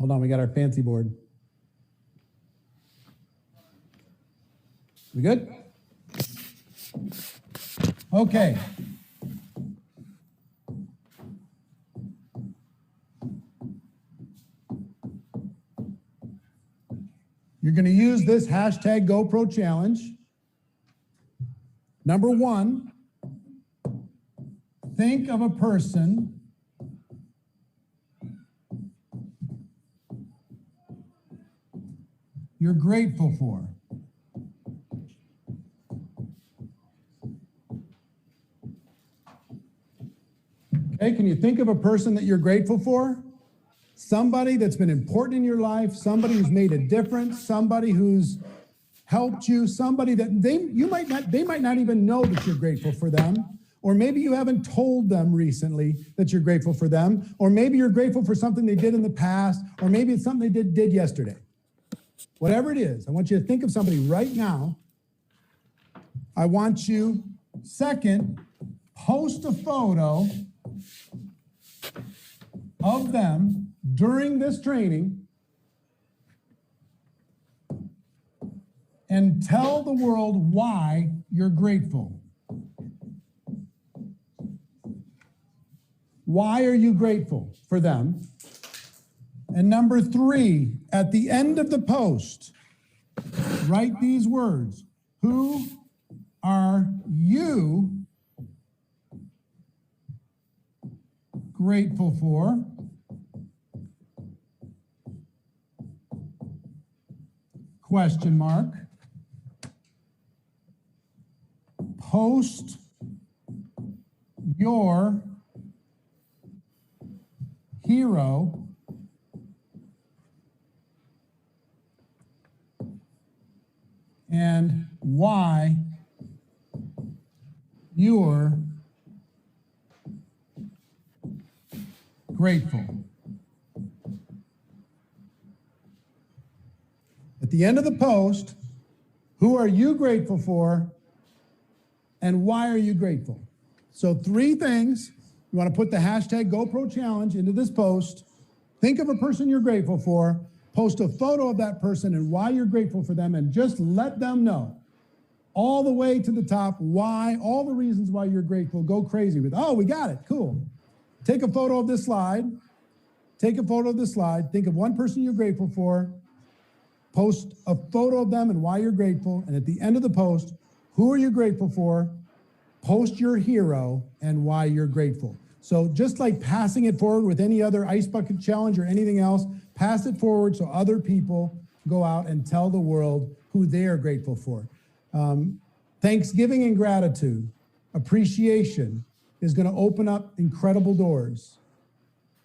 Hold on, we got our fancy board. We good? Okay. You're going to use this hashtag GoPro challenge. Number one, think of a person you're grateful for. Okay, can you think of a person that you're grateful for? Somebody that's been important in your life, somebody who's made a difference, somebody who's helped you, somebody that they might not even know that you're grateful for them, or maybe you haven't told them recently that you're grateful for them, or maybe you're grateful for something they did in the past, or maybe it's something they did yesterday. Whatever it is, I want you to think of somebody right now. I want you, second, post a photo of them during this training and tell the world why you're grateful. Why are you grateful for them? And number three, at the end of the post, write these words. Who are you grateful for? Question mark. Post your hero and why you're grateful. At the end of the post, who are you grateful for and why are you grateful? So 3 things. You want to put the hashtag GoPro challenge into this post. Think of a person you're grateful for. Post a photo of that person and why you're grateful for them, and just let them know all the way to the top why, all the reasons why you're grateful. Go crazy with, oh, we got it, cool. Take a photo of this slide. Take a photo of this slide. Think of one person you're grateful for. Post a photo of them and why you're grateful. And at the end of the post, who are you grateful for? Post your hero and why you're grateful. So just like passing it forward with any other ice bucket challenge or anything else, pass it forward so other people go out and tell the world who they are grateful for. Thanksgiving and gratitude, appreciation is going to open up incredible doors.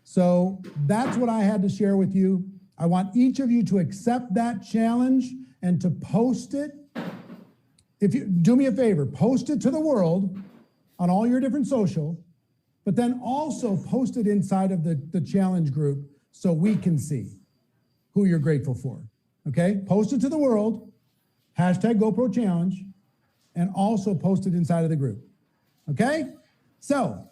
So that's what I had to share with you. I want each of you to accept that challenge and to post it. If you do me a favor, post it to the world on all your different social, but then also post it inside of the challenge group so we can see who you're grateful for. Okay? Post it to the world, hashtag GoPro challenge, and also post it inside of the group. Okay? So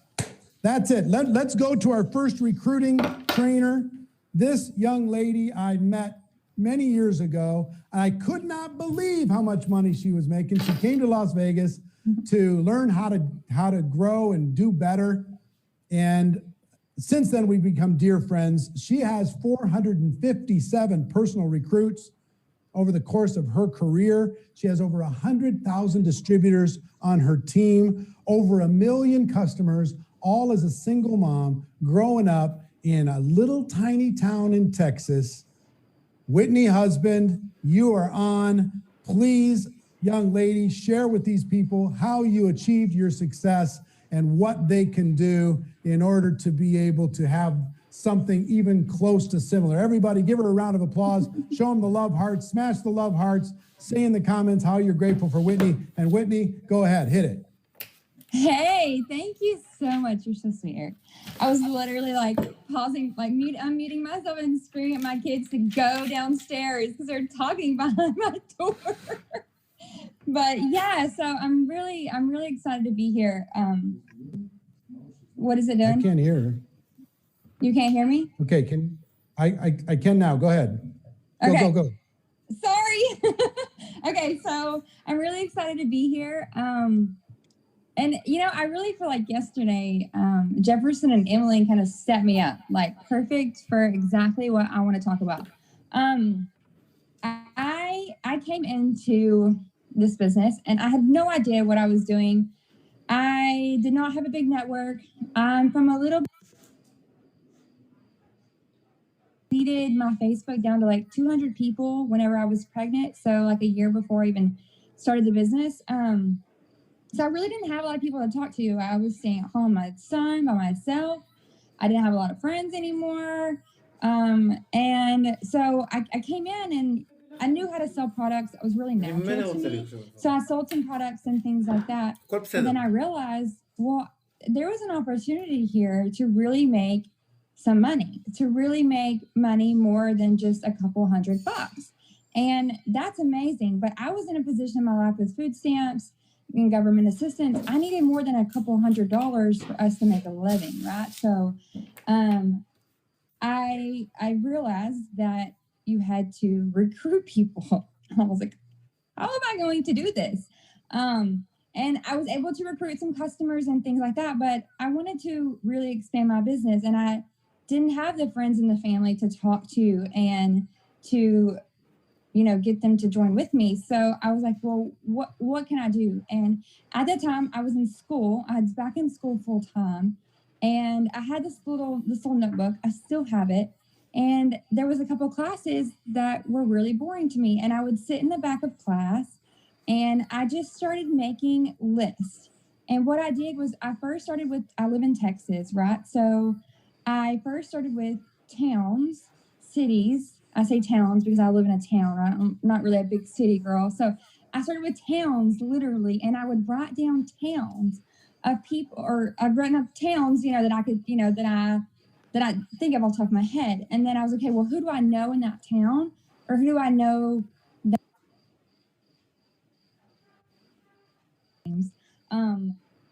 that's it. Let's go to our first recruiting trainer. This young lady I met many years ago. I could not believe how much money she was making. She came to Las Vegas to learn how to grow and do better. And since then, we've become dear friends. She has 457 personal recruits over the course of her career. She has over 100,000 distributors on her team, over 1 million customers, all as a single mom growing up in a little tiny town in Texas. Whitney husband, you are on. Please, young lady, share with these people how you achieved your success and what they can do in order to be able to have something even close to similar. Everybody give her a round of applause. Show them the love hearts, smash the love hearts, say in the comments how you're grateful for Whitney. And Whitney, go ahead, hit it. Hey, thank you so much. You're so sweet, Eric. I was literally like pausing, like unmuting myself and screaming at my kids to go downstairs because they're talking behind my door. But yeah, so I'm really excited to be here. What is it doing? I can't hear her. You can't hear me? Okay, I can now. Go ahead. Go. Sorry. Okay, so I'm really excited to be here. And I really feel like yesterday, Jefferson and Emily kind of set me up, like perfect for exactly what I want to talk about. I came into this business and I had no idea what I was doing. I did not have a big network. I'm from a little needed my Facebook down to like 200 people whenever I was pregnant. So like a year before I even started the business. So I really didn't have a lot of people to talk to. I was staying at home with my son by myself. I didn't have a lot of friends anymore. And so I came in and I knew how to sell products. It was really natural to me. So I sold some products and things like that. And then I realized, well, there was an opportunity here to really make some money, to really make money more than just a couple $100. And that's amazing. But I was in a position in my life with food stamps and government assistance. I needed more than a couple $100 for us to make a living, right? So I realized that you had to recruit people. I was like, how am I going to do this? And I was able to recruit some customers and things like that, but I wanted to really expand my business and I didn't have the friends and the family to talk to and to, get them to join with me. So I was like, well, what can I do? And at that time I was in school. I was back in school full time. And I had this little notebook. I still have it. And there was a couple classes that were really boring to me. And I would sit in the back of class and I just started making lists. And what I did was I live in Texas, right? So I first started with towns, cities. I say towns because I live in a town, right? I'm not really a big city girl. So I started with towns literally, and I would write down towns of people, or I've written up towns, that I could, that I think of off the top of my head. And then I was, okay, well, who do I know in that town? Or who do I know that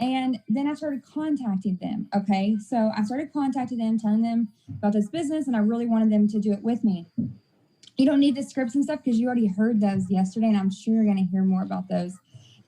and then I started contacting them. Okay. So I started contacting them, telling them about this business, and I really wanted them to do it with me. You don't need the scripts and stuff because you already heard those yesterday, and I'm sure you're going to hear more about those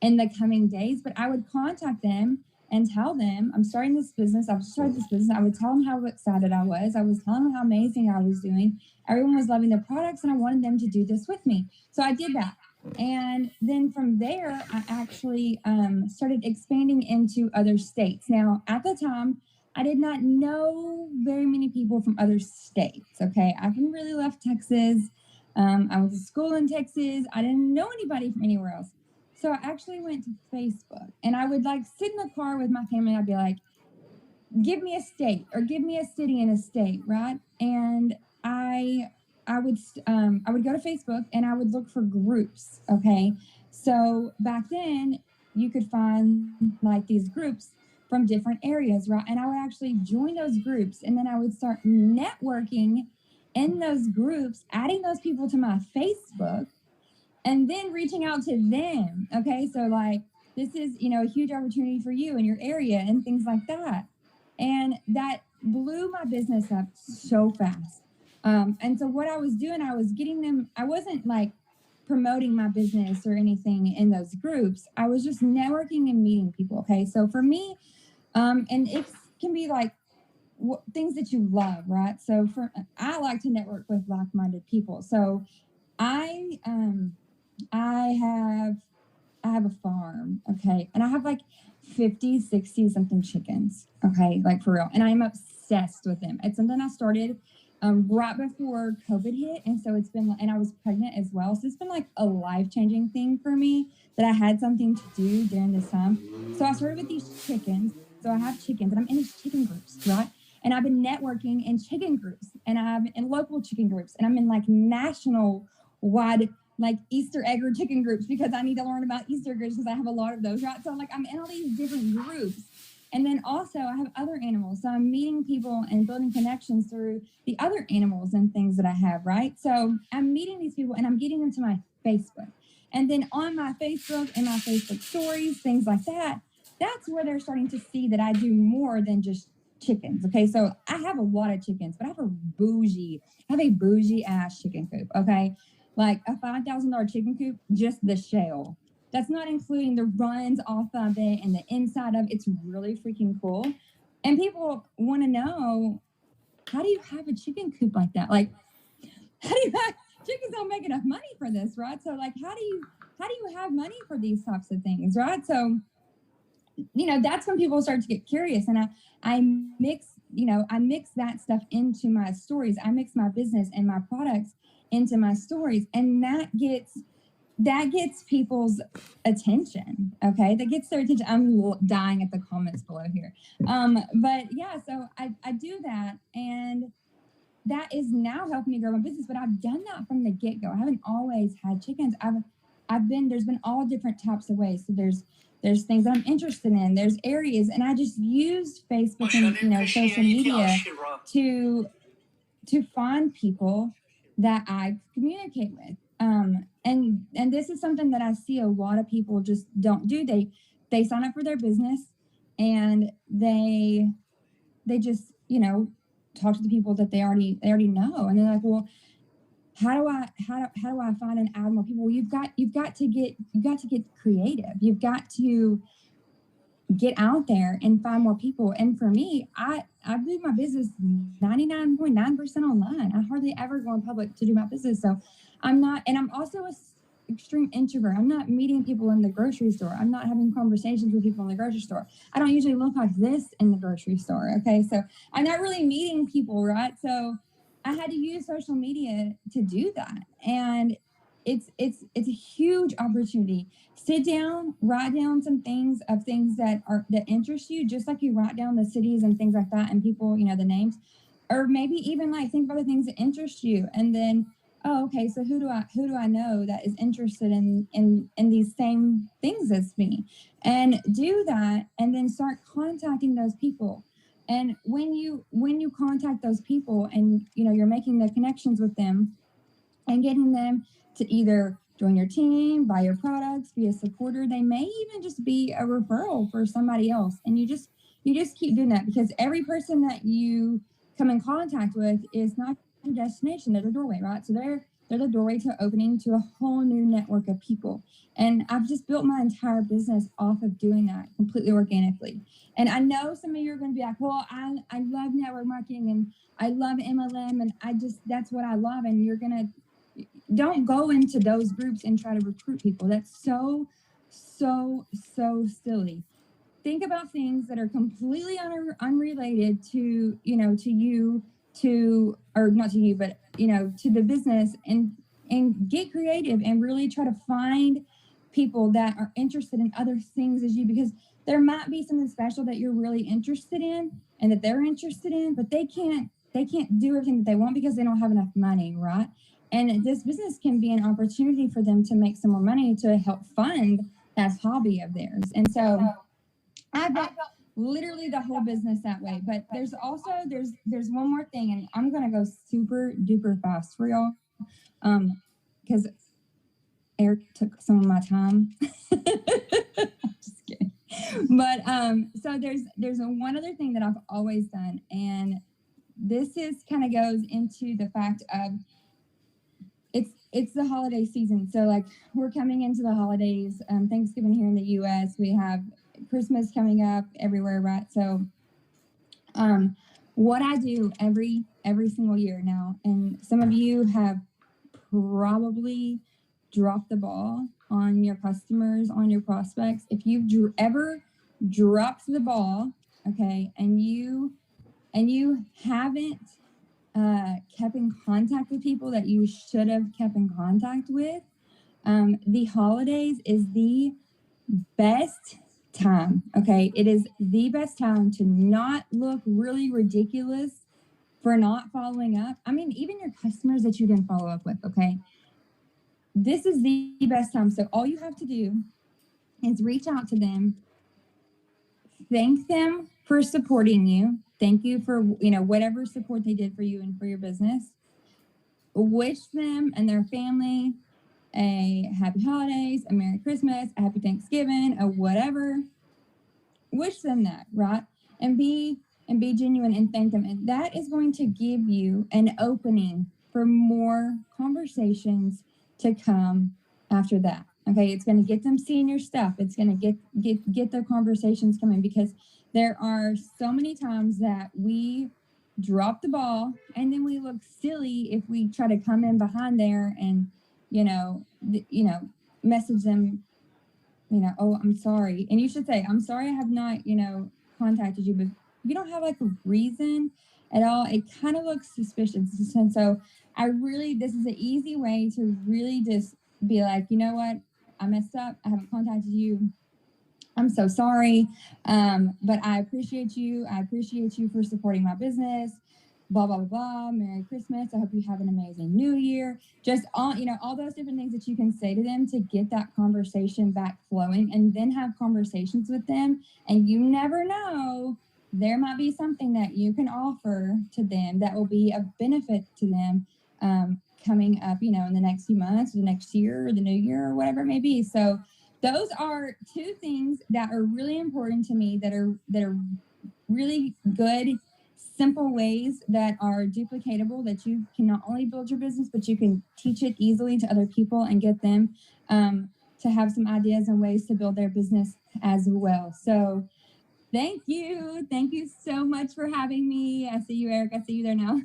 in the coming days. But I would contact them and tell them, I'm starting this business. I've started this business. I would tell them how excited I was. I was telling them how amazing I was doing. Everyone was loving the products, and I wanted them to do this with me. So I did that. And then from there, I actually started expanding into other states. Now, at the time, I did not know very many people from other states. Okay. I hadn't really left Texas. I went to school in Texas. I didn't know anybody from anywhere else. So I actually went to Facebook, and I would sit in the car with my family. I'd be like, give me a state or give me a city and a state, right? And I would go to Facebook and I would look for groups. Okay. So back then you could find these groups from different areas, right? And I would actually join those groups, and then I would start networking in those groups, adding those people to my Facebook, and then reaching out to them. Okay. So this is, a huge opportunity for you in your area and things like that. And that blew my business up so fast. And so what I was doing, I was getting them, I wasn't promoting my business or anything in those groups. I was just networking and meeting people. Okay. So for me, and it can be things that you love, right? So I like to network with like-minded people. So I have a farm, okay? And I have 50, 60 something chickens, okay? For real. And I'm obsessed with them. It's something I started right before COVID hit. And so it's been, and I was pregnant as well. So it's been a life-changing thing for me that I had something to do during this time. So I started with these chickens. So I have chickens, and I'm in these chicken groups, right? And I've been networking in chicken groups, and I'm in local chicken groups, and I'm in national wide Easter egg or chicken groups because I need to learn about Easter eggs because I have a lot of those, right? So I'm in all these different groups. And then also I have other animals. So I'm meeting people and building connections through the other animals and things that I have, right? So I'm meeting these people and I'm getting them to my Facebook. And then on my Facebook and my Facebook stories, things like that, that's where they're starting to see that I do more than just chickens. Okay, so I have a lot of chickens, but I have a bougie ass chicken coop. Okay, like a $5,000 chicken coop, just the shell. That's not including the runs off of it and the inside of it. It's really freaking cool. And people want to know, how do you have a chicken coop like that? Like, how do you have chickens don't make enough money for this, right? So like, how do you have money for these types of things, right? So, you know, that's when people start to get curious, and I mix that stuff into my stories. I mix my business and my products into my stories, and that gets people's attention. Okay, that gets their attention. I'm dying at the comments below here. But yeah, so I do that, and that is now helping me grow my business. But I've done that from the get-go. I haven't always had chickens. There's been all different types of ways. So there's things that I'm interested in. There's areas, and I just used Facebook and social media to find people that I communicate with. And this is something that I see a lot of people just don't do. They sign up for their business, and they just talk to the people that they already know, and they're like, well, how do I find and add more people? Well, you've got to get creative. You've got to get out there and find more people. And for me, I do my business 99.9% online. I hardly ever go in public to do my business. So I'm also an extreme introvert. I'm not meeting people in the grocery store. I'm not having conversations with people in the grocery store. I don't usually look like this in the grocery store. Okay. So I'm not really meeting people, right? So I had to use social media to do that. And it's a huge opportunity. Sit down, write down some things that interest you, just like you write down the cities and things like that, and people, the names, or maybe even like think about the things that interest you, and then, oh, okay, so who do I know that is interested in these same things as me, and do that, and then start contacting those people. And when you contact those people, and you're making the connections with them and getting them to either join your team, buy your products, be a supporter. They may even just be a referral for somebody else. And you just keep doing that, because every person that you come in contact with is not your destination. They're the doorway, right? So they're the doorway to opening to a whole new network of people. And I've just built my entire business off of doing that completely organically. And I know some of you are going to be like, well, I love network marketing and I love MLM, and that's what I love. And don't go into those groups and try to recruit people. That's so silly. Think about things that are completely unrelated to you, or not to you, but to the business, and get creative and really try to find people that are interested in other things as you, because there might be something special that you're really interested in and that they're interested in, but they can't do everything that they want because they don't have enough money, right? And this business can be an opportunity for them to make some more money to help fund that hobby of theirs. And so I built literally the whole business that way. But there's also there's one more thing, and I'm gonna go super duper fast for y'all, because Eric took some of my time. Just kidding. But so there's one other thing that I've always done, and this is kind of goes into the fact of it's the holiday season. So like we're coming into the holidays, Thanksgiving here in the US, we have Christmas coming up everywhere, right? So what I do every single year now, and some of you have probably dropped the ball on your customers, on your prospects. If you've ever dropped the ball, okay, and you haven't kept in contact with people that you should have kept in contact with, the holidays is the best time. Okay, it is the best time to not look really ridiculous for not following up. I mean, even your customers that you didn't follow up with. Okay, this is the best time. So all you have to do is reach out to them, thank them for supporting you. Thank you for whatever support they did for you and for your business. Wish them and their family a happy holidays, a Merry Christmas, a happy Thanksgiving, a whatever. Wish them that, right? And be and be genuine and thank them. And that is going to give you an opening for more conversations to come after that. Okay, it's going to get them seeing your stuff. It's going to get their conversations coming, because there are so many times that we drop the ball and then we look silly if we try to come in behind there and message them, oh, I'm sorry. And you should say, I'm sorry I have not, contacted you, but if you don't have like a reason at all, it kind of looks suspicious. And so this is an easy way to really just be like, you know what, I messed up. I haven't contacted you. I'm so sorry. But I appreciate you. I appreciate you for supporting my business. Blah, blah, blah, blah. Merry Christmas. I hope you have an amazing New Year. Just all those different things that you can say to them to get that conversation back flowing, and then have conversations with them. And you never know, there might be something that you can offer to them that will be a benefit to them coming up, in the next few months, or the next year, or the new year, or whatever it may be. So those are two things that are really important to me, that are really good, simple ways that are duplicatable, that you can not only build your business, but you can teach it easily to other people and get them to have some ideas and ways to build their business as well. So thank you. Thank you so much for having me. I see you, Eric. I see you there now.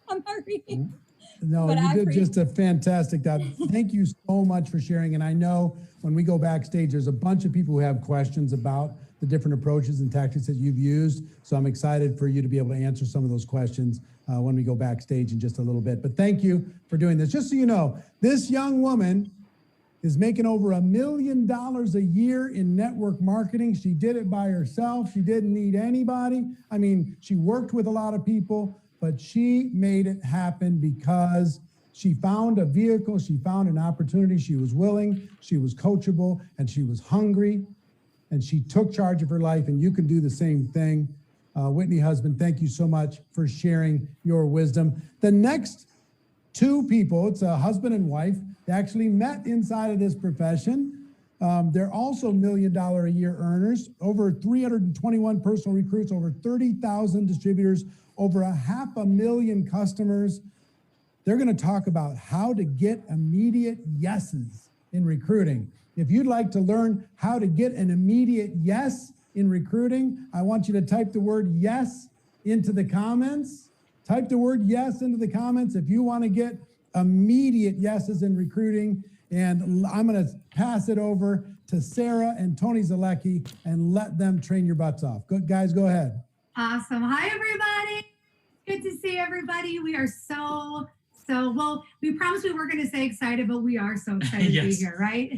I'm hurrying. No, But you did just a fantastic job. Thank you so much for sharing. And I know when we go backstage, there's a bunch of people who have questions about the different approaches and tactics that you've used. So I'm excited for you to be able to answer some of those questions when we go backstage in just a little bit. But thank you for doing this. Just so you know, this young woman is making over $1 million a year in network marketing. She did it by herself. She didn't need anybody. I mean, she worked with a lot of people, but she made it happen because she found a vehicle, she found an opportunity, she was willing, she was coachable, and she was hungry, and she took charge of her life, and you can do the same thing. Whitney husband, thank you so much for sharing your wisdom. The next two people, it's a husband and wife, they actually met inside of this profession. They're also $1 million a year earners, over 321 personal recruits, over 30,000 distributors, over 500,000 customers. They're going to talk about how to get immediate yeses in recruiting. If you'd like to learn how to get an immediate yes in recruiting, I want you to type the word yes into the comments. Type the word yes into the comments if you want to get immediate yeses in recruiting. And I'm going to pass it over to Sarah and Tony Zalecki and let them train your butts off. Good, guys, go ahead. Awesome. Hi, everybody. Good to see everybody. We are well, we promised we weren't going to say excited, but we are so excited to be here, right?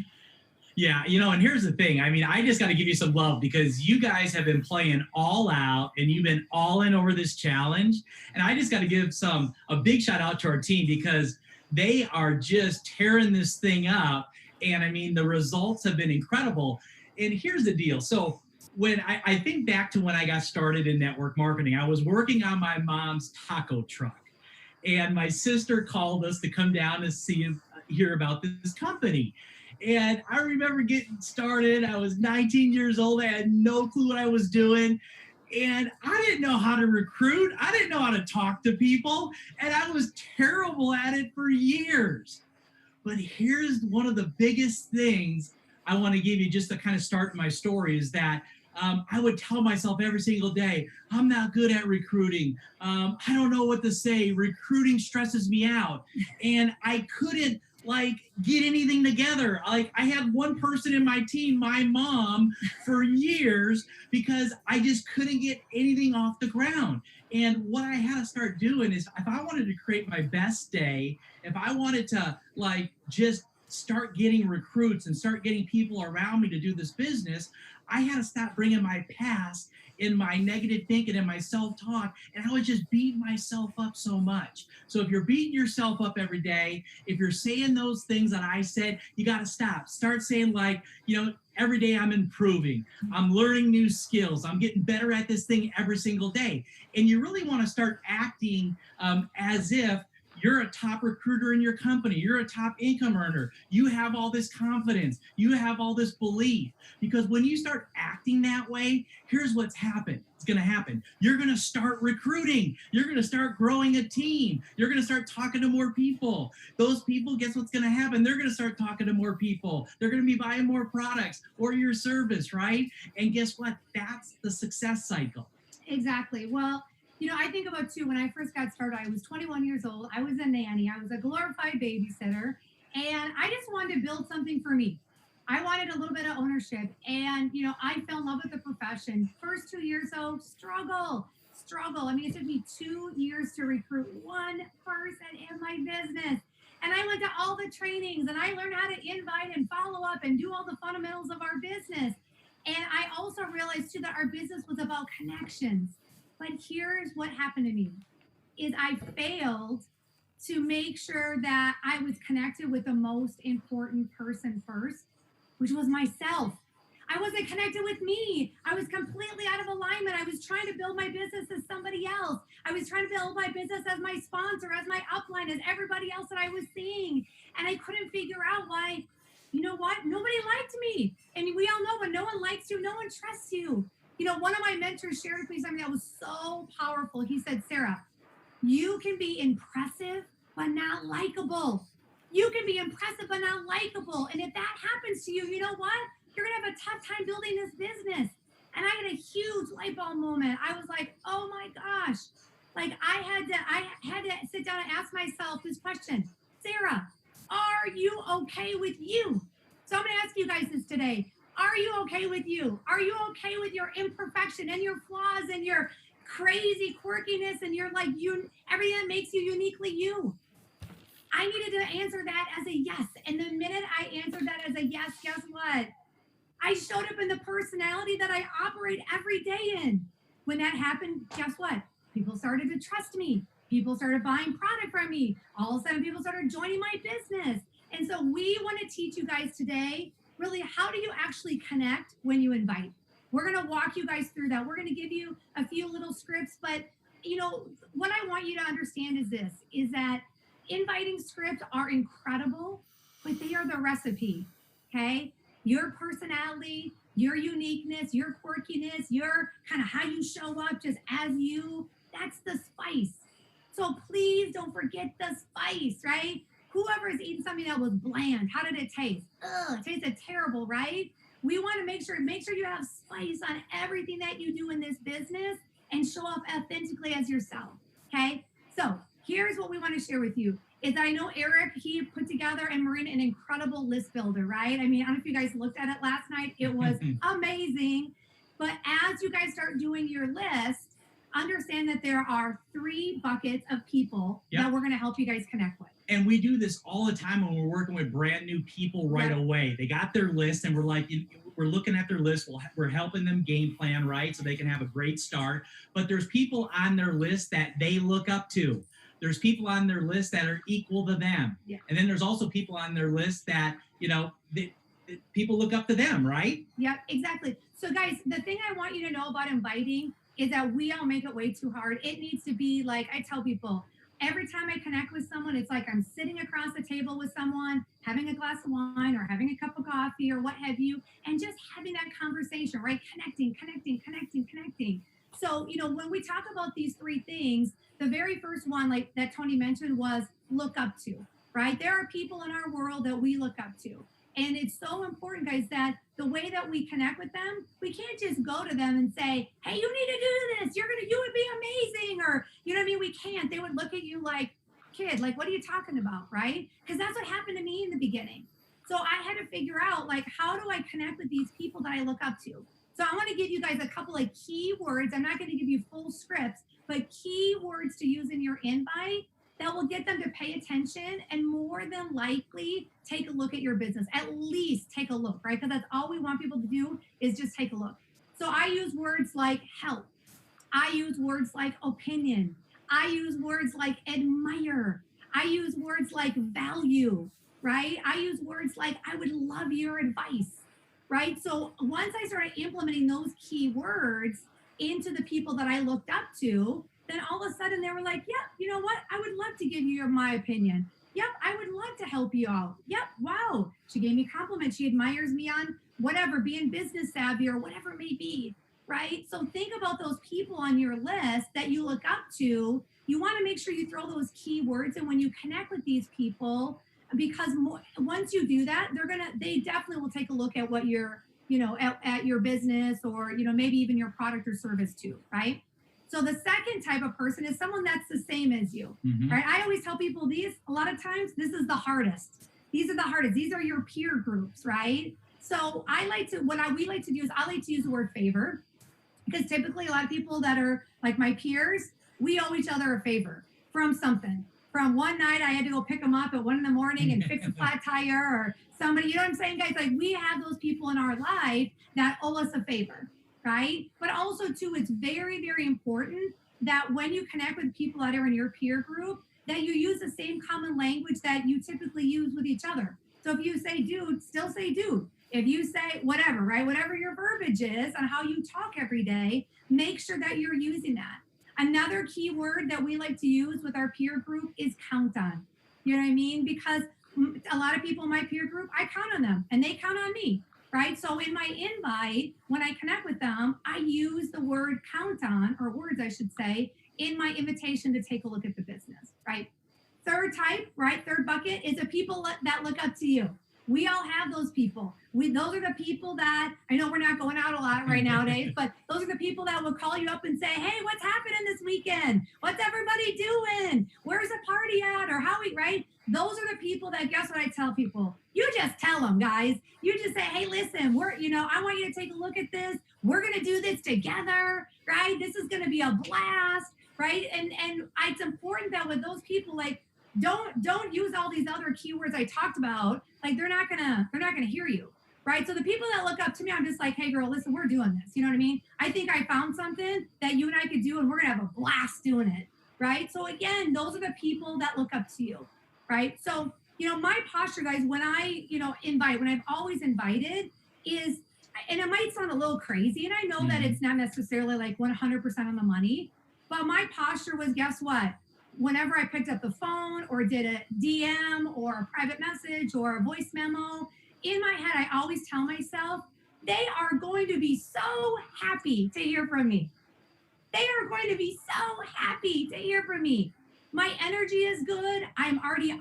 Yeah, and here's the thing. I mean, I just got to give you some love because you guys have been playing all out and you've been all in over this challenge. And I just got to give a big shout out to our team because they are just tearing this thing up. And I mean, the results have been incredible. And here's the deal. So when I think back to when I got started in network marketing, I was working on my mom's taco truck. And my sister called us to come down and hear about this company. And I remember getting started. I was 19 years old. I had no clue what I was doing. And I didn't know how to recruit. I didn't know how to talk to people. And I was terrible at it for years. But here's one of the biggest things I want to give you just to kind of start my story is that I would tell myself every single day, I'm not good at recruiting. I don't know what to say. Recruiting stresses me out. And I couldn't get anything together. I had one person in my team, my mom, for years because I just couldn't get anything off the ground. And what I had to start doing is if I wanted to create my best day, if I wanted to just start getting recruits and start getting people around me to do this business, I had to stop bringing my past in my negative thinking and my self-talk, and I was just beating myself up so much. So if you're beating yourself up every day, if you're saying those things that I said, you got to stop. Start saying every day I'm improving. I'm learning new skills. I'm getting better at this thing every single day. And you really want to start acting as if You're a top recruiter in your company. You're a top income earner. You have all this confidence. You have all this belief. Because when you start acting that way, here's what's happened. It's going to happen. You're going to start recruiting. You're going to start growing a team. You're going to start talking to more people. Those people, guess what's going to happen? They're going to start talking to more people. They're going to be buying more products or your service, right? And guess what? That's the success cycle. Exactly. Well, I think about too, when I first got started, I was 21 years old. I was a nanny. I was a glorified babysitter. And I just wanted to build something for me. I wanted a little bit of ownership. And, I fell in love with the profession. First 2 years, though, struggle. I mean, it took me 2 years to recruit one person in my business. And I went to all the trainings and I learned how to invite and follow up and do all the fundamentals of our business. And I also realized too that our business was about connections. But here's what happened to me is I failed to make sure that I was connected with the most important person first, which was myself. I wasn't connected with me. I was completely out of alignment. I was trying to build my business as somebody else. I was trying to build my business as my sponsor, as my upline, as everybody else that I was seeing. And I couldn't figure out why, nobody liked me. And we all know when no one likes you, no one trusts you. One of my mentors shared with me something that was so powerful. He said, Sarah, you can be impressive, but not likable. You can be impressive, but not likable. And if that happens to you, you know what? You're going to have a tough time building this business. And I had a huge light bulb moment. I was like, oh my gosh. Like I had to sit down and ask myself this question. Sarah, are you okay with you? So I'm going to ask you guys this today. Are you okay with you? Are you okay with your imperfection and your flaws and your crazy quirkiness and your everything that makes you uniquely you? I needed to answer that as a yes. And the minute I answered that as a yes, guess what? I showed up in the personality that I operate every day in. When that happened, guess what? People started to trust me. People started buying product from me. All of a sudden, people started joining my business. And so we want to teach you guys today, really, how do you actually connect when you invite? We're going to walk you guys through that. We're going to give you a few little scripts, but what I want you to understand is this, is that inviting scripts are incredible, but they are the recipe, okay? Your personality, your uniqueness, your quirkiness, your kind of how you show up just as you, that's the spice. So please don't forget the spice, right? Whoever is eating something that was bland, how did it taste? Ugh, it tasted terrible, right? We want to make sure you have spice on everything that you do in this business and show up authentically as yourself, okay? So here's what we want to share with you is I know Eric, he put together and Marina an incredible list builder, right? I mean, I don't know if you guys looked at it last night. It was amazing. But as you guys start doing your list, understand that there are 3 buckets of people that we're going to help you guys connect with. And we do this all the time when we're working with brand new people right away. They got their list and we're looking at their list. We're helping them game plan, right? So they can have a great start. But there's people on their list that they look up to. There's people on their list that are equal to them. Yeah. And then there's also people on their list that, people look up to them, right? Yep, exactly. So guys, the thing I want you to know about inviting is that we all make it way too hard. It needs to be like, I tell people, every time I connect with someone, it's like I'm sitting across the table with someone, having a glass of wine or having a cup of coffee or what have you, and just having that conversation, right? Connecting. So, when we talk about these 3 things, the very first one, like that Tony mentioned, was look up to, right? There are people in our world that we look up to. And it's so important, guys, that the way that we connect with them, we can't just go to them and say, hey, you need to do this. You would be amazing. Or, we can't. They would look at you like, kid, like, what are you talking about, right? Because that's what happened to me in the beginning. So I had to figure out, like, how do I connect with these people that I look up to? So I want to give you guys a couple of key words. I'm not going to give you full scripts, but key words to use in your invite that will get them to pay attention and more than likely take a look at your business. At least take a look, right? Because that's all we want people to do is just take a look. So I use words like help. I use words like opinion. I use words like admire. I use words like value, right? I use words like I would love your advice, right? So once I started implementing those key words into the people that I looked up to, then all of a sudden they were like, yep, you know what? I would love to give you my opinion. Yep, I would love to help you out. Yep, wow. She gave me compliments. She admires me on whatever, being business savvy or whatever it may be, right? So think about those people on your list that you look up to. You want to make sure you throw those keywords in when you connect with these people, because once you do that, they definitely will take a look at what you're, at your business, or, maybe even your product or service too, right? So the second type of person is someone that's the same as you, right? I always tell people a lot of times, this is the hardest. These are the hardest. These are your peer groups, right? So we like to do is I like to use the word favor, because typically a lot of people that are like my peers, we owe each other a favor from something. From one night I had to go pick them up at 1 a.m. and fix a flat tire, or somebody, you know what I'm saying, guys? Like, we have those people in our life that owe us a favor, right? But also too, it's very, very important that when you connect with people that are in your peer group, that you use the same common language that you typically use with each other. So if you say dude, still say dude. If you say whatever, right? Whatever your verbiage is on how you talk every day, make sure that you're using that. Another key word that we like to use with our peer group is count on. You know what I mean? Because a lot of people in my peer group, I count on them and they count on me, right? So in my invite, when I connect with them, I use the word count on, or words I should say, in my invitation to take a look at the business, right? Third type, right? Third bucket is the people that look up to you. We all have those people. Those are the people that, I know we're not going out a lot right nowadays, but those are the people that will call you up and say, hey, what's happening this weekend? What's everybody doing? Where's the party at? Or right? Those are the people that, guess what I tell people? You just tell them, guys. You just say, hey, listen, I want you to take a look at this. We're going to do this together, right? This is going to be a blast, right? And it's important that with those people, like, don't use all these other keywords I talked about. Like, they're not gonna hear you, right? So the people that look up to me, I'm just like, hey girl, listen, we're doing this. You know what I mean? I think I found something that you and I could do, and we're gonna have a blast doing it, right? So again, those are the people that look up to you, right? So, my posture, guys, when I, when I've always invited is, and it might sound a little crazy, and I know that it's not necessarily like 100% on the money, but my posture was, guess what? Whenever I picked up the phone or did a DM or a private message or a voice memo, in my head, I always tell myself, they are going to be so happy to hear from me. They are going to be so happy to hear from me. My energy is good. I'm already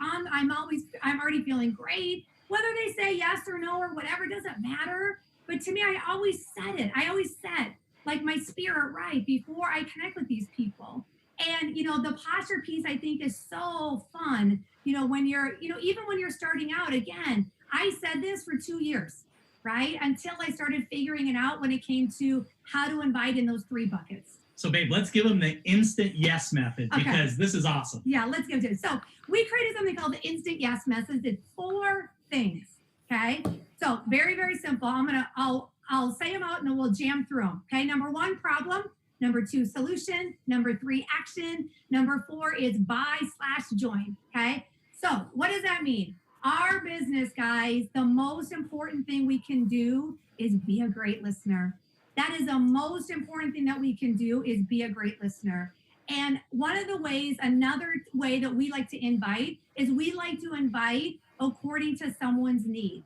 feeling great. Whether they say yes or no or whatever, doesn't matter. But to me, I always set like my spirit right before I connect with these people. And, the posture piece, I think, is so fun, when you're, even when you're starting out. Again, I said this for 2 years, right? Until I started figuring it out when it came to how to invite in those 3 buckets. So, babe, let's give them the instant yes method, because this is awesome. Yeah, let's give it to it. So we created something called the instant yes method. It's 4 things, okay? So very, very simple. I'll say them out and then we'll jam through them, okay? Number 1, problem. Number 2, solution. Number 3, action. Number 4 is buy/join. Okay. So what does that mean? Our business, guys, the most important thing we can do is be a great listener. That is the most important thing that we can do, is be a great listener. And another way that we like to invite is we like to invite according to someone's need.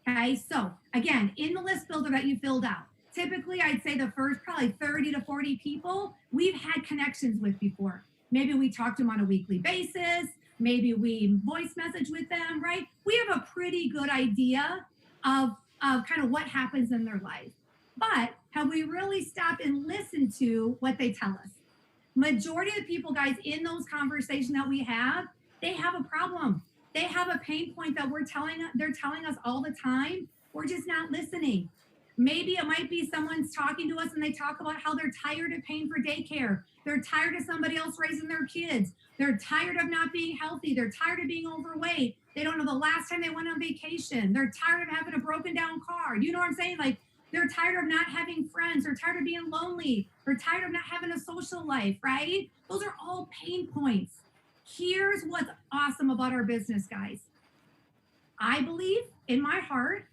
Okay. So again, in the list builder that you filled out, typically, I'd say the first probably 30 to 40 people we've had connections with before. Maybe we talk to them on a weekly basis. Maybe we voice message with them, right? We have a pretty good idea of kind of what happens in their life. But have we really stopped and listened to what they tell us? Majority of the people, guys, in those conversations that we have, they have a problem. They have a pain point that they're telling us all the time. We're just not listening. Maybe it might be someone's talking to us and they talk about how they're tired of paying for daycare. They're tired of somebody else raising their kids. They're tired of not being healthy. They're tired of being overweight. They don't know the last time they went on vacation. They're tired of having a broken down car. You know what I'm saying? Like, they're tired of not having friends. They're tired of being lonely. They're tired of not having a social life, right? Those are all pain points. Here's what's awesome about our business, guys. I believe in my heart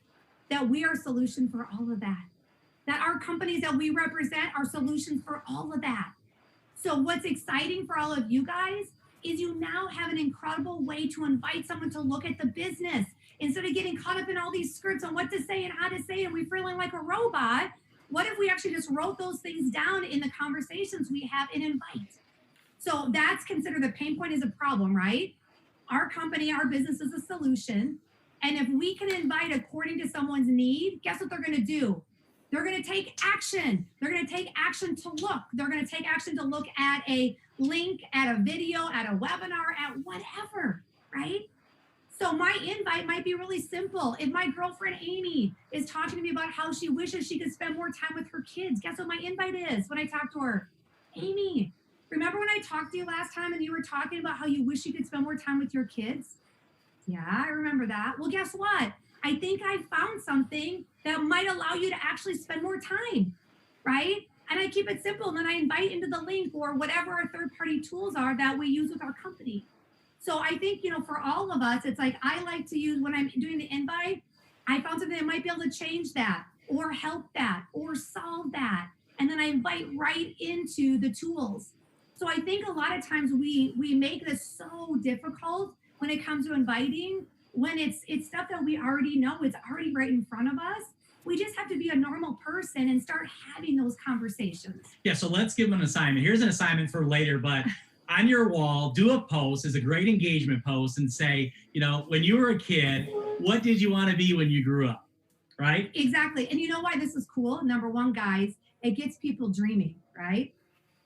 that we are a solution for all of that. That our companies that we represent are solutions for all of that. So what's exciting for all of you guys is you now have an incredible way to invite someone to look at the business. Instead of getting caught up in all these scripts on what to say and how to say it, and we feeling like a robot, what if we actually just wrote those things down in the conversations we have and invite? So that's considered the pain point is a problem, right? Our company, our business is a solution. And if we can invite according to someone's need, guess what they're going to do? They're going to take action. They're going to take action to look. They're going to take action to look at a link, at a video, at a webinar, at whatever, right? So my invite might be really simple. If my girlfriend Amy is talking to me about how she wishes she could spend more time with her kids, guess what my invite is when I talk to her? Amy, remember when I talked to you last time and you were talking about how you wish you could spend more time with your kids? Yeah, I remember that. Well, guess what? I think I found something that might allow you to actually spend more time, right? And I keep it simple. And then I invite into the link or whatever our third-party tools are that we use with our company. So I think, for all of us, it's like I like to use when I'm doing the invite, I found something that might be able to change that or help that or solve that. And then I invite right into the tools. So I think a lot of times we make this so difficult when it comes to inviting, when it's stuff that we already know, it's already right in front of us. We just have to be a normal person and start having those conversations. Yeah, so let's give them an assignment. Here's an assignment for later, but on your wall, do a post as a great engagement post and say, when you were a kid, what did you want to be when you grew up, right? Exactly. And you know why this is cool? Number one, guys, it gets people dreaming, right?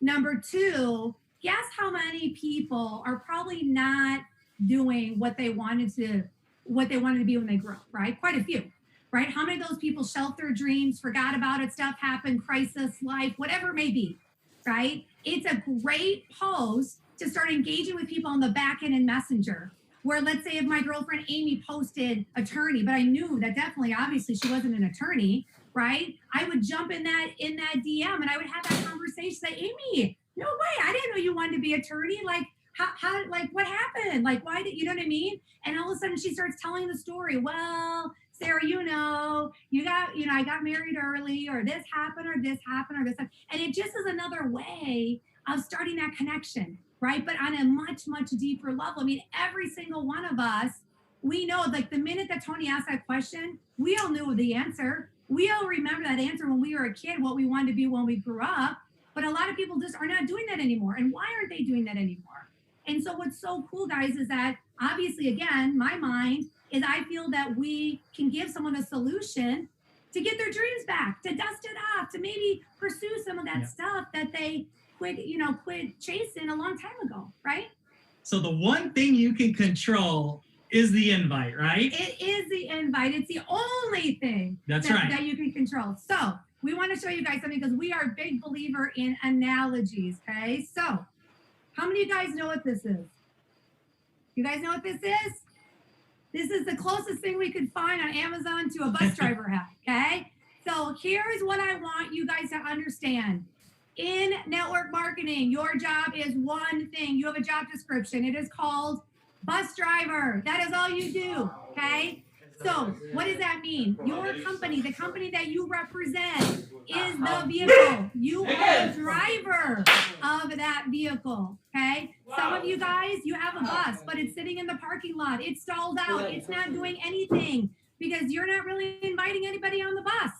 Number two, guess how many people are probably not doing what they wanted to be when they grew up, right? Quite a few, right? How many of those people shelved their dreams, forgot about it, stuff happened, crisis, life, whatever it may be, right? It's a great post to start engaging with people on the back end in Messenger, where let's say if my girlfriend Amy posted attorney, but I knew that definitely, obviously she wasn't an attorney, right? I would jump in that DM and I would have that conversation, say, Amy, no way, I didn't know you wanted to be attorney. Like, how like what happened? Like, why did you know what I mean? And all of a sudden she starts telling the story. Well, Sarah, I got married early, or this happened, or this happened, or this happened. And it just is another way of starting that connection, right? But on a much, much deeper level. I mean, every single one of us, we know, like the minute that Tony asked that question, we all knew the answer. We all remember that answer when we were a kid, what we wanted to be when we grew up. But a lot of people just are not doing that anymore. And why aren't they doing that anymore? And so what's so cool, guys, is that obviously, again, my mind is I feel that we can give someone a solution to get their dreams back, to dust it off, to maybe pursue some of that stuff that they quit chasing a long time ago, right? So the one thing you can control is the invite, right? It is the invite. It's the only thing that you can control. So we want to show you guys something because we are a big believer in analogies, okay? So how many of you guys know what this is? You guys know what this is? This is the closest thing we could find on Amazon to a bus driver hat, okay? So here's what I want you guys to understand. In network marketing, your job is one thing. You have a job description. It is called bus driver. That is all you do, okay? So what does that mean? Your company, the company that you represent, is the vehicle. You are the driver of that vehicle, okay? Some of you guys, you have a bus, but it's sitting in the parking lot. It's stalled out. It's not doing anything because you're not really inviting anybody on the bus.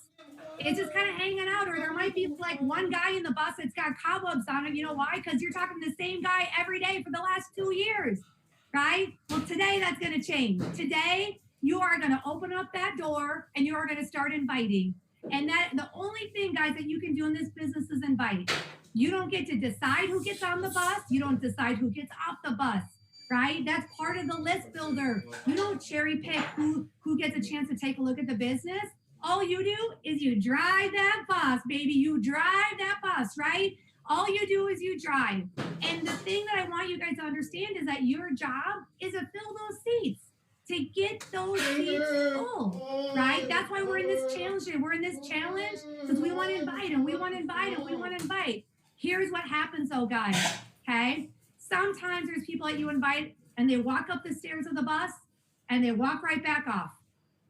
It's just kind of hanging out, or there might be like one guy in the bus that's got cobwebs on it. You know why? Because you're talking to the same guy every day for the last 2 years, right? Well, today that's going to change. Today, you are going to open up that door and you are going to start inviting. And that the only thing, guys, that you can do in this business is invite. You don't get to decide who gets on the bus. You don't decide who gets off the bus, right? That's part of the list builder. You don't cherry pick who gets a chance to take a look at the business. All you do is you drive that bus, baby. You drive that bus, right? All you do is you drive. And the thing that I want you guys to understand is that your job is to fill those seats, to get those seats full, right? That's why we're in this challenge. We're in this challenge because we want to invite and we want to invite and we want to invite. Here's what happens though, guys, okay? Sometimes there's people that you invite and they walk up the stairs of the bus and they walk right back off.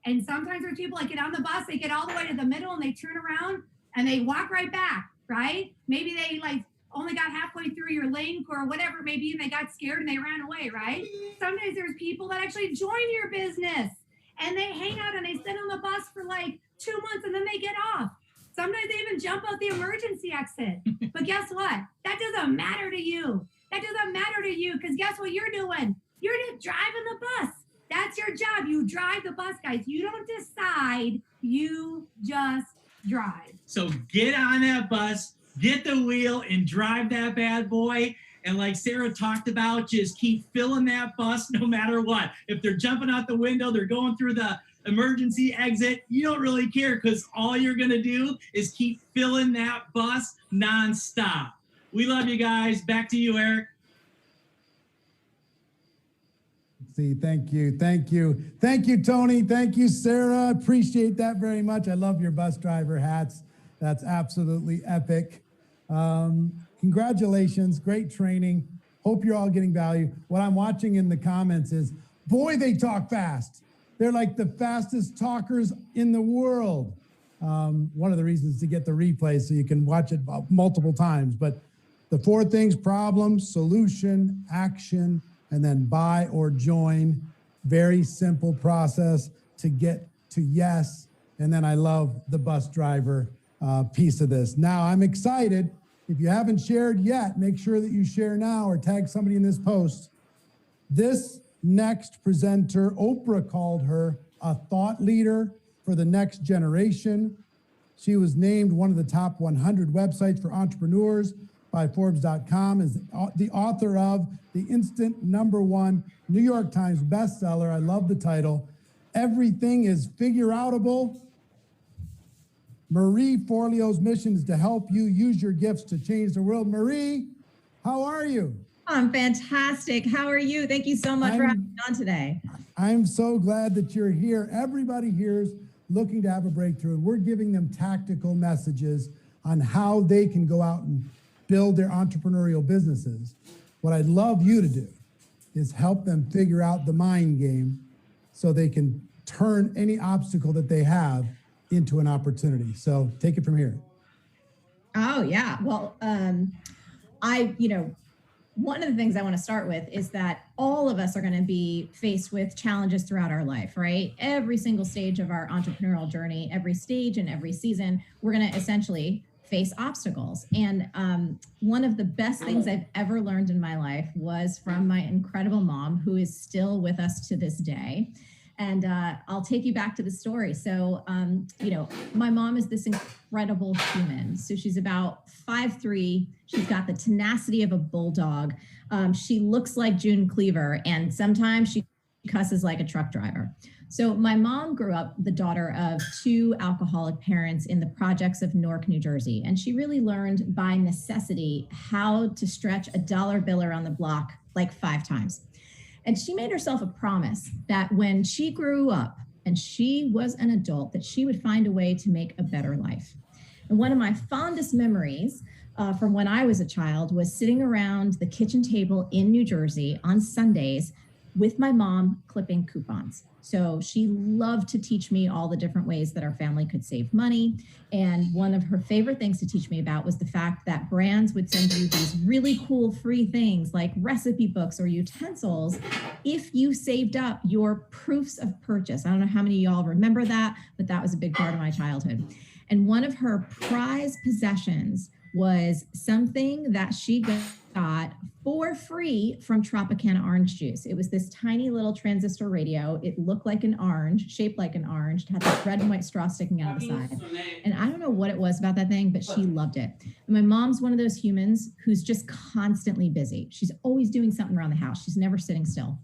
And sometimes there's people that get on the bus, they get all the way to the middle and they turn around and they walk right back, right? Maybe they like only got halfway through your link or whatever it may be, and they got scared and they ran away, right? Sometimes there's people that actually join your business and they hang out and they sit on the bus for like 2 months and then they get off. Sometimes they even jump out the emergency exit. But guess what? That doesn't matter to you. That doesn't matter to you, because guess what you're doing? You're just driving the bus. That's your job. You drive the bus, guys. You don't decide. You just drive. So get on that bus, get the wheel, and drive that bad boy. And like Sarah talked about, just keep filling that bus no matter what. If they're jumping out the window, they're going through the emergency exit, you don't really care, because all you're going to do is keep filling that bus nonstop. We love you guys. Back to you, Eric. See, thank you. Thank you. Thank you, Tony. Thank you, Sarah. Appreciate that very much. I love your bus driver hats. That's absolutely epic. Congratulations. Great training. Hope you're all getting value. What I'm watching in the comments is, boy, they talk fast. They're like the fastest talkers in the world. One of the reasons to get the replay so you can watch it multiple times. But the 4 things: problem, solution, action, and then buy or join. Very simple process to get to yes. And then I love the bus driver piece of this. Now I'm excited. If you haven't shared yet, make sure that you share now or tag somebody in this post. This next presenter, Oprah called her a thought leader for the next generation. She was named one of the top 100 websites for entrepreneurs by Forbes.com, is the author of the instant #1 New York Times bestseller. I love the title. Everything is Figure-outable. Marie Forleo's mission is to help you use your gifts to change the world. Marie, how are you? I'm fantastic. How are you? Thank you so much for having me on today. I'm so glad that you're here. Everybody here is looking to have a breakthrough, and we're giving them tactical messages on how they can go out and build their entrepreneurial businesses. What I'd love you to do is help them figure out the mind game so they can turn any obstacle that they have into an opportunity. So take it from here. Oh, yeah. Well, one of the things I want to start with is that all of us are going to be faced with challenges throughout our life, right? Every single stage of our entrepreneurial journey, every stage and every season, we're going to essentially face obstacles. And one of the best things I've ever learned in my life was from my incredible mom, who is still with us to this day. And I'll take you back to the story. So, my mom is this incredible human. So she's about 5'3". She's got the tenacity of a bulldog. She looks like June Cleaver, and sometimes she cusses like a truck driver. So my mom grew up the daughter of 2 alcoholic parents in the projects of Newark, New Jersey. And she really learned by necessity how to stretch a dollar bill around the block like 5 times. And she made herself a promise that when she grew up and she was an adult, that she would find a way to make a better life. And one of my fondest memories from when I was a child was sitting around the kitchen table in New Jersey on Sundays with my mom clipping coupons. So she loved to teach me all the different ways that our family could save money. And one of her favorite things to teach me about was the fact that brands would send you these really cool free things like recipe books or utensils if you saved up your proofs of purchase. I don't know how many of y'all remember that, but that was a big part of my childhood. And one of her prized possessions was something that she got for free from Tropicana orange juice. It was this tiny little transistor radio. It looked like an orange, shaped like an orange. It had this red and white straw sticking out of the side. And I don't know what it was about that thing, but she loved it. And my mom's one of those humans who's just constantly busy. She's always doing something around the house. She's never sitting still.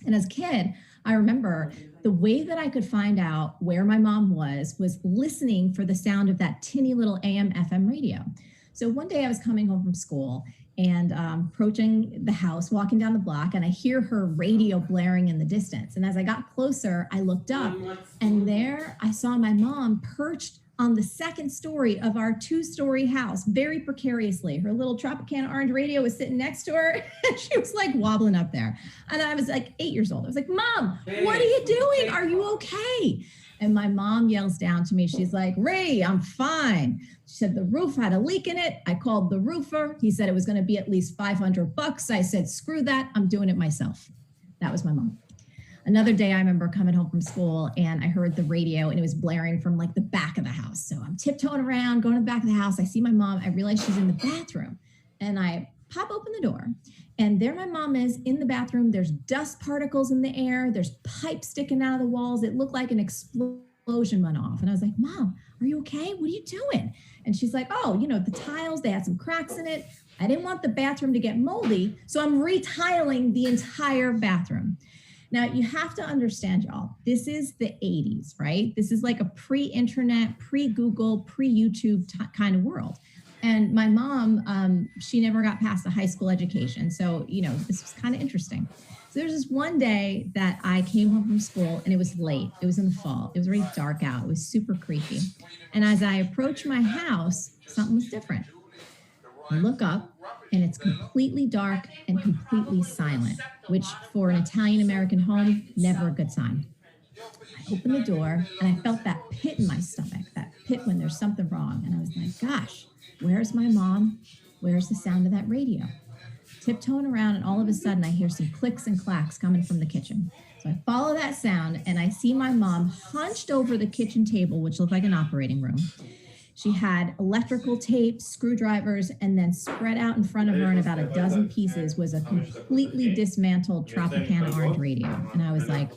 And as a kid, I remember the way that I could find out where my mom was listening for the sound of that tinny little AM FM radio. So one day I was coming home from school and approaching the house, walking down the block, and I hear her radio blaring in the distance. And as I got closer, I looked up, and there I saw my mom perched on the 2nd story of our 2-story house, very precariously. Her little Tropicana orange radio was sitting next to her, and she was like wobbling up there. And I was like 8 years old. I was like, Mom, what are you doing? Are you okay? And my mom yells down to me. She's like, Ray, I'm fine. She said the roof had a leak in it. I called the roofer. He said it was going to be at least $500. I said, screw that. I'm doing it myself. That was my mom. Another day, I remember coming home from school and I heard the radio and it was blaring from like the back of the house. So I'm tiptoeing around, going to the back of the house. I see my mom. I realize she's in the bathroom and I pop open the door and there my mom is in the bathroom. There's dust particles in the air. There's pipes sticking out of the walls. It looked like an explosion went off. And I was like, Mom, are you okay? What are you doing? And she's like, oh, you know, the tiles, they had some cracks in it. I didn't want the bathroom to get moldy. So I'm retiling the entire bathroom. Now, you have to understand, y'all, this is the 80s, right? This is like a pre-internet, pre-Google, pre-YouTube kind of world. And my mom, she never got past a high school education. So, you know, this was kind of interesting. So there's this one day that I came home from school and it was late. It was in the fall. It was already dark out. It was super creepy. And as I approached my house, something was different. I look up and it's completely dark and completely silent, which for an Italian-American home, never a good sign. I opened the door and I felt that pit in my stomach, that pit when there's something wrong. And I was like, gosh, where's my mom? Where's the sound of that radio? Tiptoeing around and all of a sudden I hear some clicks and clacks coming from the kitchen. So I follow that sound and I see my mom hunched over the kitchen table, which looked like an operating room. She had electrical tape, screwdrivers, and then spread out in front of her in about a dozen pieces was a completely dismantled Tropicana orange radio. And I was like,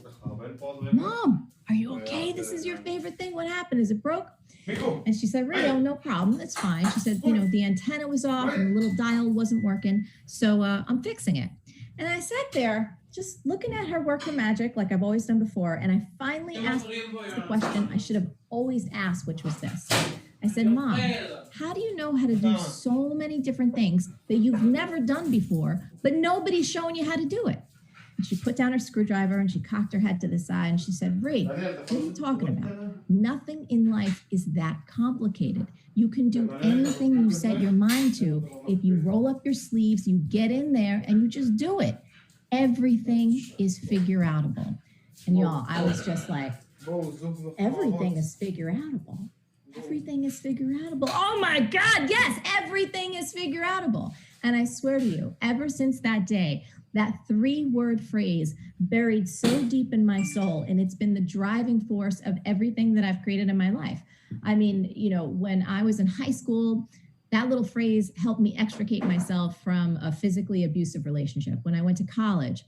Mom, are you okay? This is your favorite thing. What happened? Is it broke? And she said, Rio, no problem. It's fine. She said, you know, the antenna was off and the little dial wasn't working. So I'm fixing it. And I sat there just looking at her work her magic like I've always done before. And I finally asked the question I should have always asked, which was this. I said, Mom, how do you know how to do so many different things that you've never done before, but nobody's showing you how to do it? And she put down her screwdriver and she cocked her head to the side and she said, Ray, what are you talking about? Nothing in life is that complicated. You can do anything you set your mind to. If you roll up your sleeves, you get in there and you just do it. Everything is figure-outable. And y'all, I was just like, everything is figure-outable. Everything is figure-outable. Oh my God, yes, everything is figure-outable. And I swear to you, ever since that day, that 3-word phrase buried so deep in my soul, and it's been the driving force of everything that I've created in my life. I mean, you know, when I was in high school, that little phrase helped me extricate myself from a physically abusive relationship. When I went to college,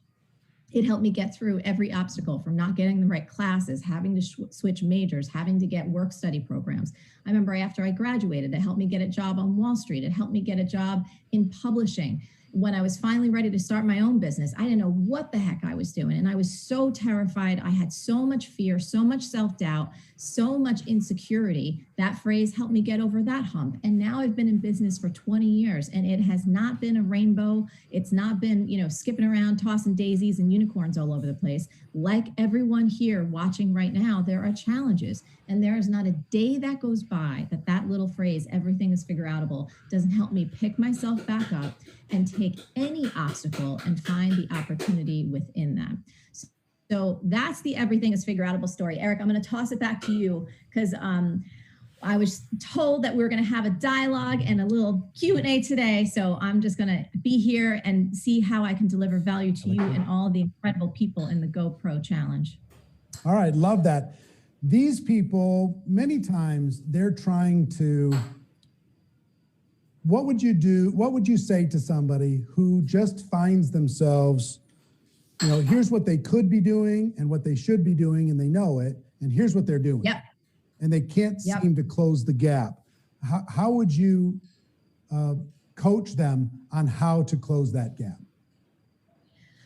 it helped me get through every obstacle from not getting the right classes, having to switch majors, having to get work study programs. I remember after I graduated, it helped me get a job on Wall Street. It helped me get a job in publishing. When I was finally ready to start my own business, I didn't know what the heck I was doing. And I was so terrified. I had so much fear, so much self-doubt, so much insecurity. That phrase helped me get over that hump. And now I've been in business for 20 years and it has not been a rainbow. It's not been, you know, skipping around, tossing daisies and unicorns all over the place. Like everyone here watching right now, there are challenges. And there is not a day that goes by that that little phrase, everything is figure-outable, doesn't help me pick myself back up and take any obstacle and find the opportunity within them. So that's the everything is figure-outable story. Eric, I'm going to toss it back to you because I was told that we were going to have a dialogue and a little Q&A today. So I'm just going to be here and see how I can deliver value to you and all the incredible people in the GoPro Challenge. All right, love that. These people, many times, they're trying to, what would you do? What would you say to somebody who just finds themselves, you know, here's what they could be doing and what they should be doing, and they know it, and here's what they're doing. Yep. And they can't seem to close the gap. How would you coach them on how to close that gap?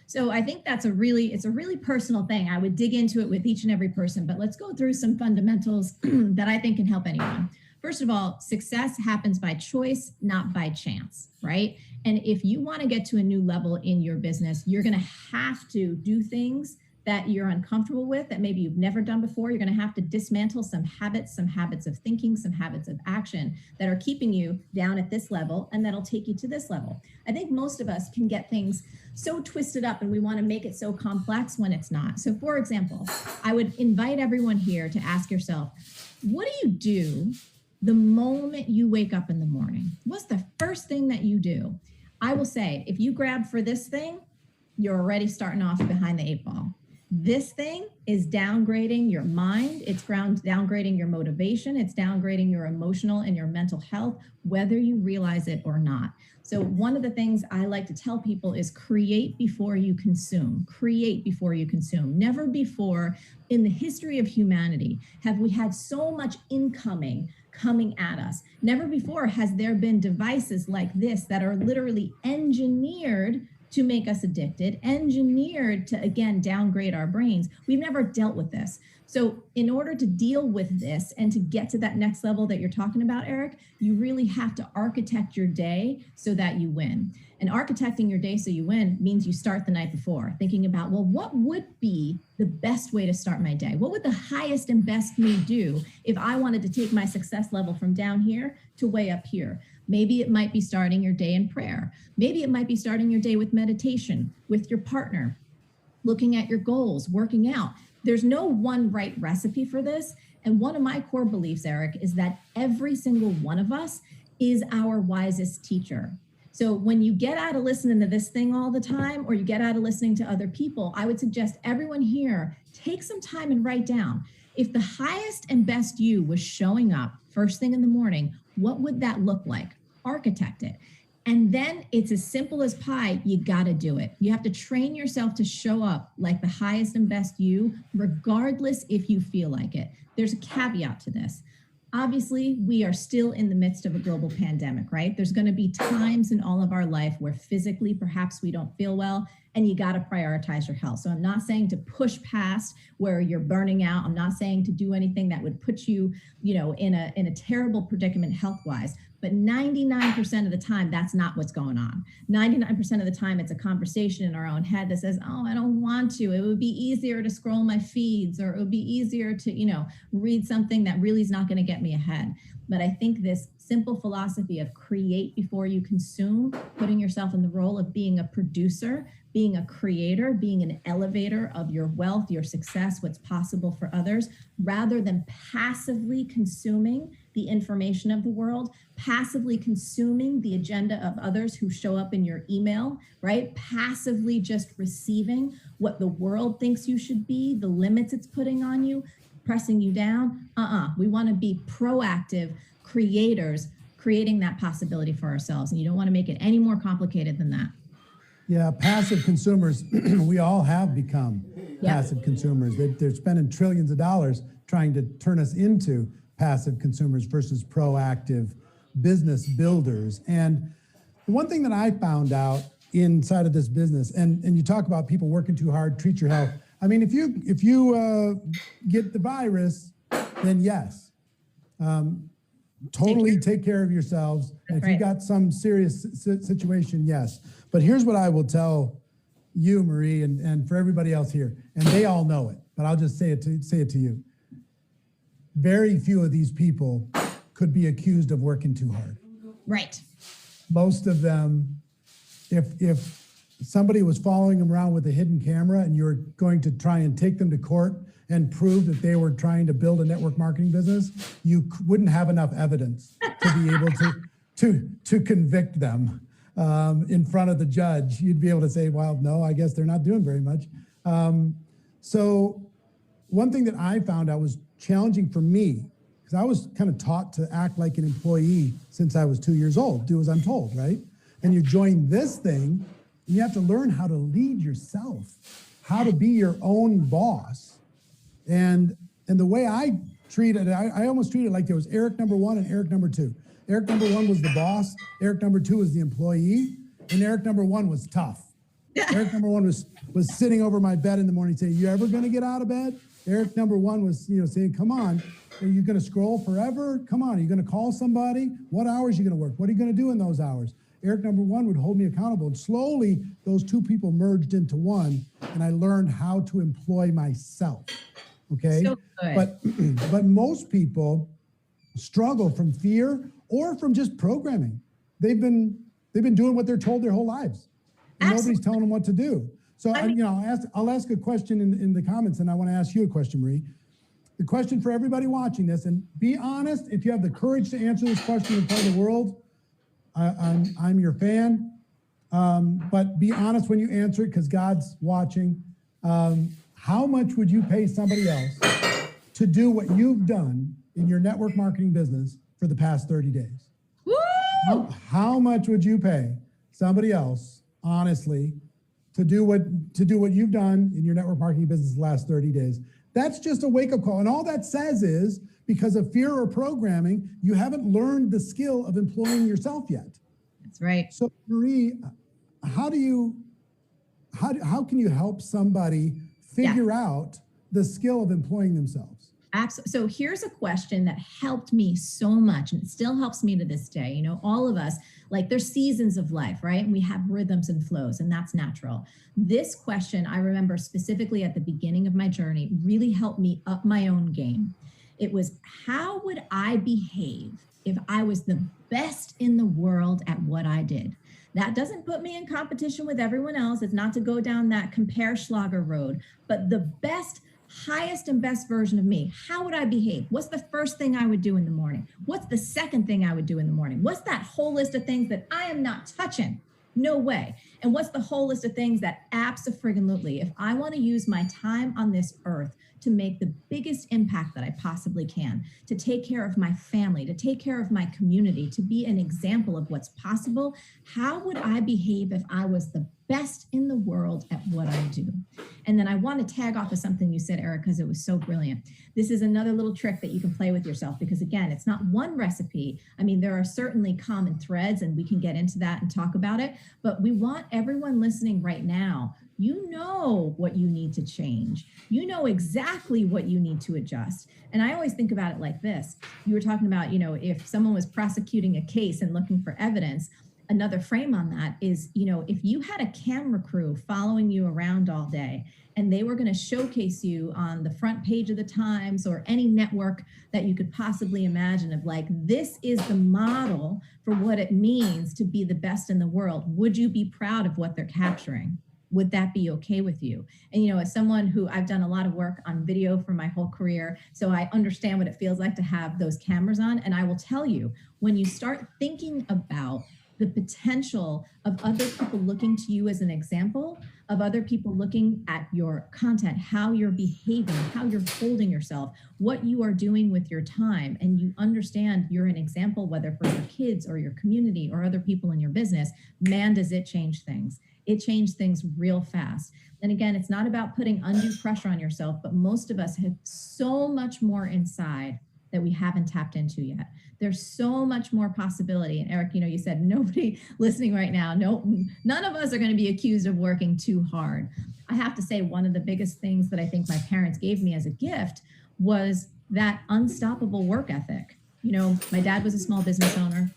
So I think that's it's a really personal thing. I would dig into it with each and every person, but let's go through some fundamentals that I think can help anyone. First of all, success happens by choice, not by chance, right? And if you want to get to a new level in your business, you're going to have to do things that you're uncomfortable with, that maybe you've never done before. You're going to have to dismantle some habits of thinking, some habits of action that are keeping you down at this level, and that'll take you to this level. I think most of us can get things so twisted up and we want to make it so complex when it's not. So for example, I would invite everyone here to ask yourself, what do you do the moment you wake up in the morning? What's the first thing that you do? I will say, if you grab for this thing, you're already starting off behind the 8 ball. This thing is downgrading your mind. It's downgrading your motivation. It's downgrading your emotional and your mental health, whether you realize it or not. So one of the things I like to tell people is create before you consume. Create before you consume. Never before in the history of humanity have we had so much incoming coming at us. Never before has there been devices like this that are literally engineered to make us addicted, engineered to, again, downgrade our brains. We've never dealt with this. So in order to deal with this and to get to that next level that you're talking about, Eric, you really have to architect your day so that you win. And architecting your day so you win means you start the night before, thinking about, well, what would be the best way to start my day? What would the highest and best me do if I wanted to take my success level from down here to way up here? Maybe it might be starting your day in prayer. Maybe it might be starting your day with meditation, with your partner, looking at your goals, working out. There's no one right recipe for this. And one of my core beliefs, Eric, is that every single one of us is our wisest teacher. So when you get out of listening to this thing all the time, or you get out of listening to other people, I would suggest everyone here take some time and write down, if the highest and best you was showing up first thing in the morning, what would that look like? Architect it. And then it's as simple as pie. You got to do it. You have to train yourself to show up like the highest and best you, regardless if you feel like it. There's a caveat to this. Obviously, we are still in the midst of a global pandemic, right? There's going to be times in all of our life where physically, perhaps we don't feel well, and you got to prioritize your health. So I'm not saying to push past where you're burning out. I'm not saying to do anything that would put you, in a terrible predicament health-wise. But 99% of the time, that's not what's going on. 99% of the time, it's a conversation in our own head that says, oh, I don't want to. It would be easier to scroll my feeds, or it would be easier to, read something that really is not going to get me ahead. But I think this simple philosophy of create before you consume, putting yourself in the role of being a producer, being a creator, being an elevator of your wealth, your success, what's possible for others, rather than passively consuming the information of the world, passively consuming the agenda of others who show up in your email, right? Passively just receiving what the world thinks you should be, the limits it's putting on you, pressing you down. We want to be proactive creators, creating that possibility for ourselves. And you don't want to make it any more complicated than that. Yeah, passive consumers, we all have become passive consumers. They're spending trillions of dollars trying to turn us into passive consumers versus proactive business builders. And the one thing that I found out inside of this business, and you talk about people working too hard, treat your health. I mean, if you get the virus, then yes, totally take care of yourselves. And if you got some serious situation, yes. But here's what I will tell you, Marie, and for everybody else here, and they all know it, but I'll just say it to you. Very few of these people could be accused of working too hard. Right. Most of them, if somebody was following them around with a hidden camera and you're going to try and take them to court and prove that they were trying to build a network marketing business, you wouldn't have enough evidence to be able to convict them in front of the judge. You'd be able to say, well, no, I guess they're not doing very much. So one thing that I found out was challenging for me, because I was kind of taught to act like an employee since I was 2 years old, do as I'm told, right? And you join this thing, and you have to learn how to lead yourself, how to be your own boss. And the way I treat it, I almost treat it like there was Eric number one and Eric number two. Eric number one was the boss, Eric number two was the employee, and Eric number one was tough. Eric number one was sitting over my bed in the morning saying, you ever gonna get out of bed? Eric number one was saying, come on, are you gonna scroll forever? Come on, are you gonna call somebody? What hours are you gonna work? What are you gonna do in those hours? Eric number one would hold me accountable. And slowly those two people merged into one, and I learned how to employ myself. Okay. So good. But most people struggle from fear or from just programming. They've been doing what they're told their whole lives. And nobody's telling them what to do. So I'll ask a question in the comments, and I want to ask you a question, Marie. The question for everybody watching this, and be honest, if you have the courage to answer this question in front of the world, I'm your fan. But be honest when you answer it, because God's watching. How much would you pay somebody else to do what you've done in your network marketing business for the past 30 days? Woo! How much would you pay somebody else, honestly, to do what you've done in your network marketing business the last 30 days? That's just a wake-up call. And all that says is, because of fear or programming, you haven't learned the skill of employing yourself yet. That's right. So Marie, how can you help somebody figure out the skill of employing themselves? Absolutely. So here's a question that helped me so much, and it still helps me to this day. You know, all of us, like, there's seasons of life, right? And we have rhythms and flows, and that's natural. This question, I remember specifically at the beginning of my journey, really helped me up my own game. It was, how would I behave if I was the best in the world at what I did? That doesn't put me in competition with everyone else. It's not to go down that compare Schlager road, but the best, highest and best version of me. How would I behave? What's the first thing I would do in the morning? What's the second thing I would do in the morning? What's that whole list of things that I am not touching? No way. And what's the whole list of things that abso-friggin-lutely, if I want to use my time on this earth to make the biggest impact that I possibly can, to take care of my family, to take care of my community, to be an example of what's possible, how would I behave if I was the best in the world at what I do? And then I want to tag off of something you said, Eric, because it was so brilliant. This is another little trick that you can play with yourself, because again, it's not one recipe. I mean, there are certainly common threads, and we can get into that and talk about it, but we want everyone listening right now, you know what you need to change. You know exactly what you need to adjust. And I always think about it like this. You were talking about, you know, if someone was prosecuting a case and looking for evidence, another frame on that is, you know, if you had a camera crew following you around all day and they were going to showcase you on the front page of the Times or any network that you could possibly imagine of, like, this is the model for what it means to be the best in the world, would you be proud of what they're capturing? Would that be okay with you? And, you know, as someone who, I've done a lot of work on video for my whole career, so I understand what it feels like to have those cameras on. And I will tell you, when you start thinking about the potential of other people looking to you as an example, of other people looking at your content, how you're behaving, how you're holding yourself, what you are doing with your time, and you understand you're an example, whether for your kids or your community or other people in your business, man, does it change things. It changed things real fast. And again, it's not about putting undue pressure on yourself, but most of us have so much more inside that we haven't tapped into yet. There's so much more possibility. And Eric, you know, you said nobody listening right now, none of us are going to be accused of working too hard. I have to say, one of the biggest things that I think my parents gave me as a gift was that unstoppable work ethic. You know, my dad was a small business owner.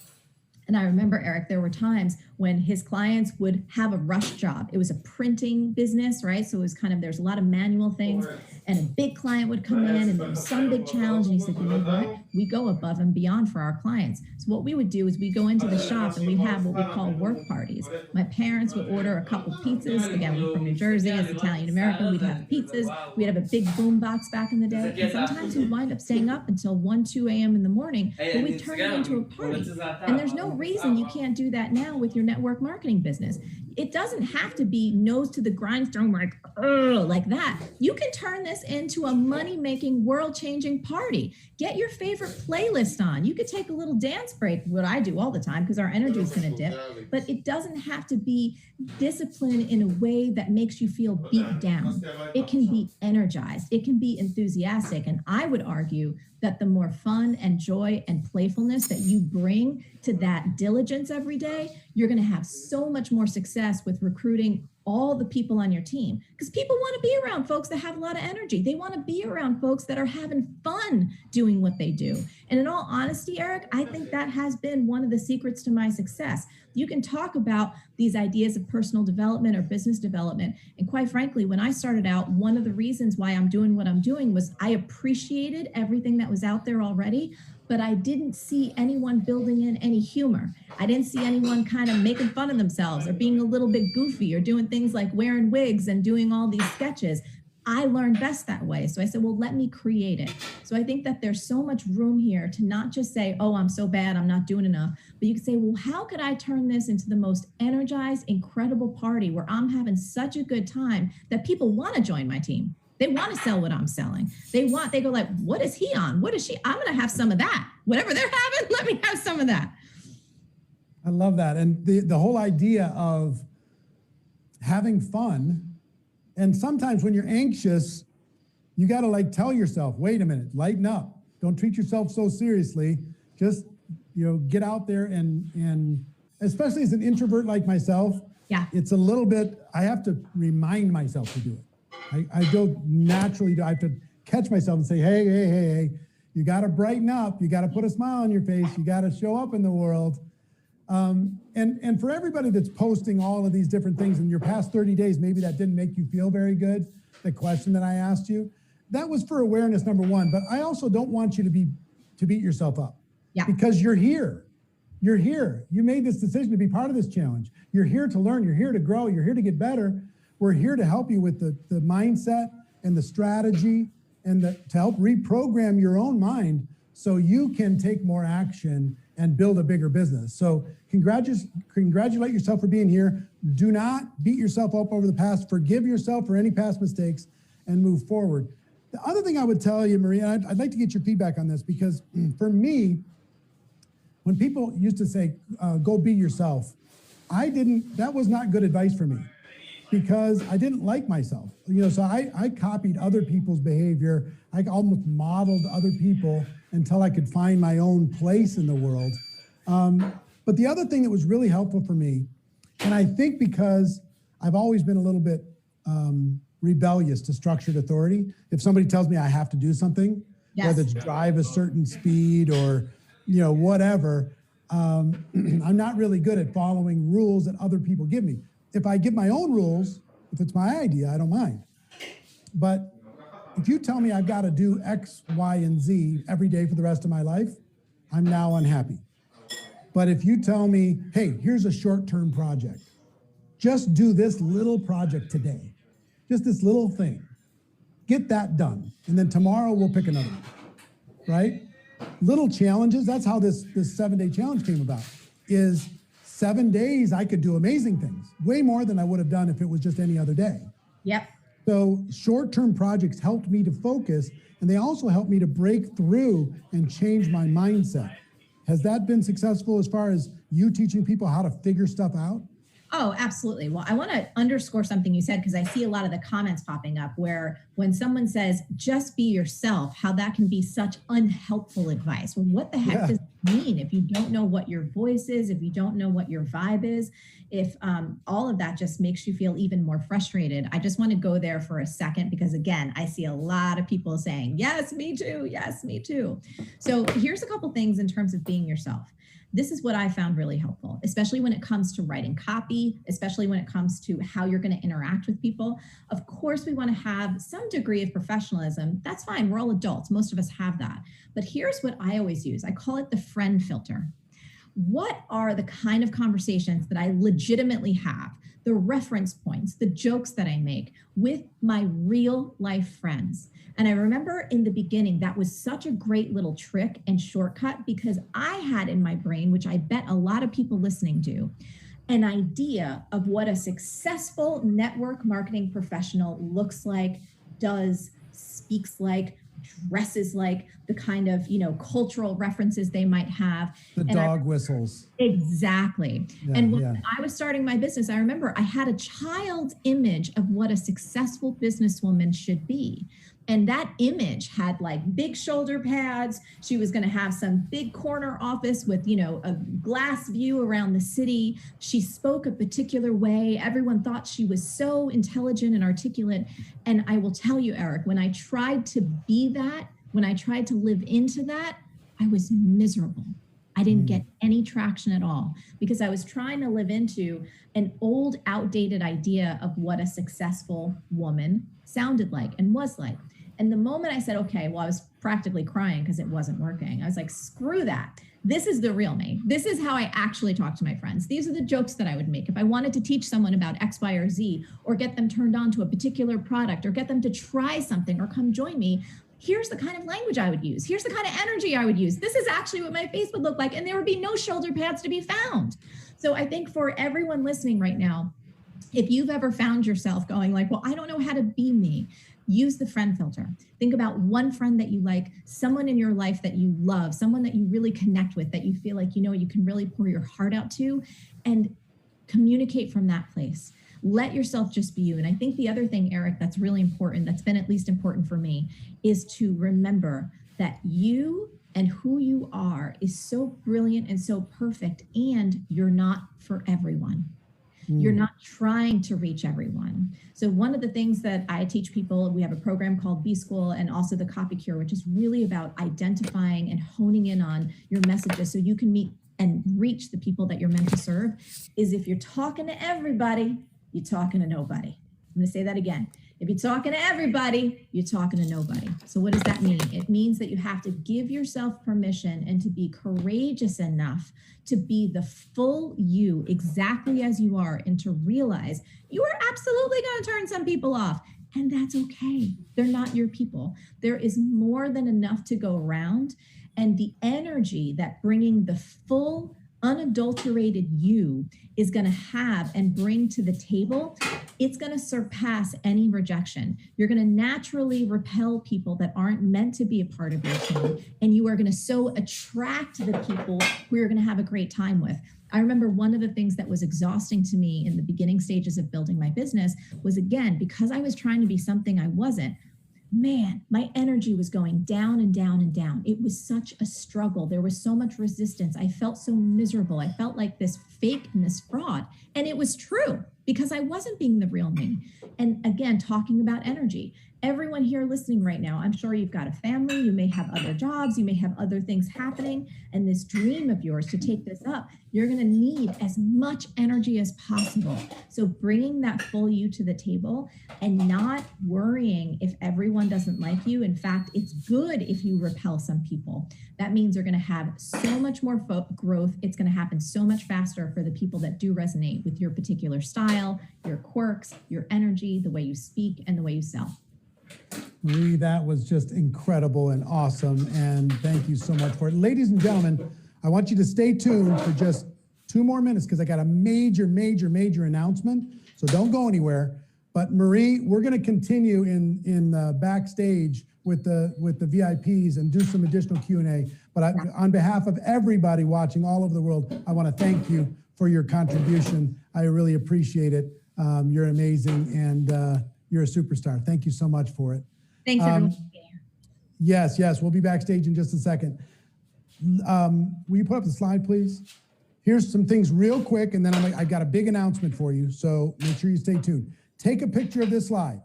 And I remember, Eric, there were times when his clients would have a rush job. It was a printing business, right? So it was kind of, there's a lot of manual things, and a big client would come in and there was some big challenge. And he said, you know what? We go above and beyond for our clients. So what we would do is we go into the shop and we have what we call work parties. My parents would order a couple pizzas. Again, we're from New Jersey, as Italian American, we'd have pizzas. We'd have a big boom box back in the day. And sometimes we'd wind up staying up until 1, 2 a.m. in the morning, but we'd turn it into a party. And there's no reason you can't do that now with your network marketing business. It doesn't have to be nose to the grindstone, like that. You can turn this into a money-making, world-changing party. Get your favorite playlist on. You could take a little dance break, what I do all the time, because our energy is going to dip. But it doesn't have to be disciplined in a way that makes you feel beat down. It can be energized. It can be enthusiastic. And I would argue that the more fun and joy and playfulness that you bring to that diligence every day, you're going to have so much more success with recruiting all the people on your team, because people want to be around folks that have a lot of energy. They want to be around folks that are having fun doing what they do. And in all honesty, Eric, I think that has been one of the secrets to my success. You can talk about these ideas of personal development or business development. And quite frankly, when I started out, one of the reasons why I'm doing what I'm doing was I appreciated everything that was out there already, but I didn't see anyone building in any humor. I didn't see anyone kind of making fun of themselves or being a little bit goofy or doing things like wearing wigs and doing all these sketches. I learned best that way. So I said, well, let me create it. So I think that there's so much room here to not just say, oh, I'm so bad, I'm not doing enough, but you can say, well, how could I turn this into the most energized, incredible party where I'm having such a good time that people want to join my team? They want to sell what I'm selling. They go like, what is he on? What is she? I'm going to have some of that. Whatever they're having, let me have some of that. I love that. And the whole idea of having fun. And sometimes when you're anxious, you got to like tell yourself, wait a minute, lighten up. Don't treat yourself so seriously. Just, get out there and especially as an introvert like myself, it's a little bit, I have to remind myself to do it. I don't naturally, I have to catch myself and say, hey, you got to brighten up. You got to put a smile on your face. You got to show up in the world. And for everybody that's posting all of these different things in your past 30 days, maybe that didn't make you feel very good. The question that I asked you, that was for awareness, number one. But I also don't want you to beat yourself up because you're here. You're here. You made this decision to be part of this challenge. You're here to learn. You're here to grow. You're here to get better. We're here to help you with the mindset and the strategy and to help reprogram your own mind so you can take more action and build a bigger business. So congratulate yourself for being here. Do not beat yourself up over the past. Forgive yourself for any past mistakes and move forward. The other thing I would tell you, Maria, I'd like to get your feedback on this because for me, when people used to say, go be yourself, that was not good advice for me because I didn't like myself. So I copied other people's behavior. I almost modeled other people until I could find my own place in the world. But the other thing that was really helpful for me, and I think because I've always been a little bit rebellious to structured authority, if somebody tells me I have to do something, whether it's drive a certain speed or whatever, I'm not really good at following rules that other people give me. If I give my own rules, if it's my idea, I don't mind. But if you tell me I've got to do X, Y, and Z every day for the rest of my life, I'm now unhappy. But if you tell me, hey, here's a short-term project, just do this little project today, just this little thing, get that done, and then tomorrow we'll pick another one, right? Little challenges, that's how this 7-day challenge came about, is 7 days I could do amazing things, way more than I would have done if it was just any other day. Yep. So short-term projects helped me to focus, and they also helped me to break through and change my mindset. Has that been successful as far as you teaching people how to figure stuff out? Oh, absolutely. Well, I want to underscore something you said because I see a lot of the comments popping up where when someone says, just be yourself, how that can be such unhelpful advice. Well, what the heck does it mean if you don't know what your voice is, if you don't know what your vibe is, if all of that just makes you feel even more frustrated? I just want to go there for a second because, again, I see a lot of people saying, yes, me too. Yes, me too. So here's a couple things in terms of being yourself. This is what I found really helpful, especially when it comes to writing copy, especially when it comes to how you're going to interact with people. Of course, we want to have some degree of professionalism. That's fine. We're all adults. Most of us have that. But here's what I always use. I call it the friend filter. What are the kind of conversations that I legitimately have, the reference points, the jokes that I make with my real life friends? And I remember in the beginning, that was such a great little trick and shortcut because I had in my brain, which I bet a lot of people listening do, an idea of what a successful network marketing professional looks like, does, speaks like, dresses like, the kind of, cultural references they might have. The dog whistles. Exactly. And when I was starting my business, I remember I had a child's image of what a successful businesswoman should be. And that image had like big shoulder pads. She was going to have some big corner office with, a glass view around the city. She spoke a particular way. Everyone thought she was so intelligent and articulate. And I will tell you, Eric, when I tried to be that, when I tried to live into that, I was miserable. I didn't get any traction at all because I was trying to live into an old, outdated idea of what a successful woman sounded like and was like. And the moment I said, okay, well, I was practically crying because it wasn't working. I was like, screw that. This is the real me. This is how I actually talk to my friends. These are the jokes that I would make. If I wanted to teach someone about X, Y, or Z, or get them turned on to a particular product, or get them to try something or come join me, here's the kind of language I would use. Here's the kind of energy I would use. This is actually what my face would look like. And there would be no shoulder pads to be found. So I think for everyone listening right now, if you've ever found yourself going like, well, I don't know how to be me, use the friend filter. Think about one friend that you like, someone in your life that you love, someone that you really connect with, that you feel like, you can really pour your heart out to, and communicate from that place. Let yourself just be you. And I think the other thing, Eric, that's really important, that's been at least important for me, is to remember that you and who you are is so brilliant and so perfect, and you're not for everyone. You're not trying to reach everyone. So one of the things that I teach people, we have a program called B-School and also the Copy Cure, which is really about identifying and honing in on your messages so you can meet and reach the people that you're meant to serve, is if you're talking to everybody, you're talking to nobody. I'm going to say that again. If you're talking to everybody, you're talking to nobody. So what does that mean? It means that you have to give yourself permission and to be courageous enough to be the full you, exactly as you are, and to realize you are absolutely going to turn some people off. And that's okay. They're not your people. There is more than enough to go around. And the energy that bringing the full, unadulterated you is going to have and bring to the table, it's going to surpass any rejection. You're going to naturally repel people that aren't meant to be a part of your team, and you are going to so attract the people who you're going to have a great time with. I remember one of the things that was exhausting to me in the beginning stages of building my business was, again, because I was trying to be something I wasn't, man, my energy was going down and down and down. It was such a struggle. There was so much resistance. I felt so miserable. I felt like this fake and this fraud. And it was true because I wasn't being the real me. And again, talking about energy, everyone here listening right now, I'm sure you've got a family, you may have other jobs, you may have other things happening, and this dream of yours to take this up, you're going to need as much energy as possible. So bringing that full you to the table and not worrying if everyone doesn't like you. In fact, it's good if you repel some people. That means you're going to have so much more growth. It's going to happen so much faster for the people that do resonate with your particular style, your quirks, your energy, the way you speak, and the way you sell. Lee, that was just incredible and awesome. And thank you so much for it. Ladies and gentlemen, I want you to stay tuned for just 2 more minutes because I got a major announcement. So don't go anywhere. But Marie, we're going to continue in backstage with the VIPs and do some additional Q&A. But on behalf of everybody watching all over the world, I want to thank you for your contribution. I really appreciate it. You're amazing, and you're a superstar. Thank you so much for it. Thanks, everyone. Yes, we'll be backstage in just a second. Will you put up the slide, please? Here's some things real quick, and then I got a big announcement for you, so make sure you stay tuned. Take a picture of this slide.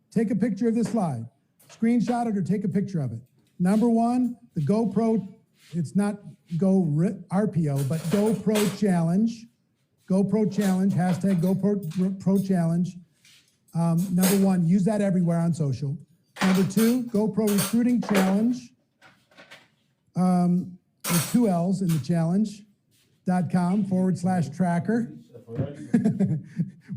Take a picture of this slide. Screenshot it or take a picture of it. Number 1, the GoPro, it's not Go RPO, but GoPro Challenge. GoPro Challenge, hashtag GoPro Challenge. Number 1, use that everywhere on social. Number 2, GoPro Recruiting Challenge. With 2 L's in the challenge.com/tracker.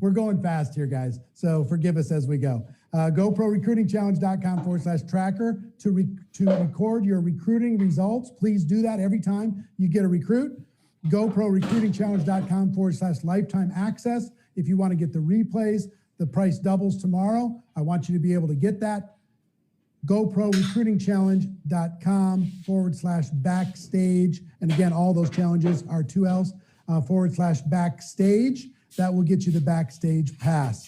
We're going fast here, guys, so forgive us as we go. GoProRecruitingChallenge.com/tracker to record your recruiting results. Please do that every time you get a recruit. GoProRecruitingChallenge.com/lifetime access. If you want to get the replays, the price doubles tomorrow. I want you to be able to get that. GoProRecruitingChallenge.com/backstage. And again, all those challenges are 2 L's /backstage. That will get you the backstage pass.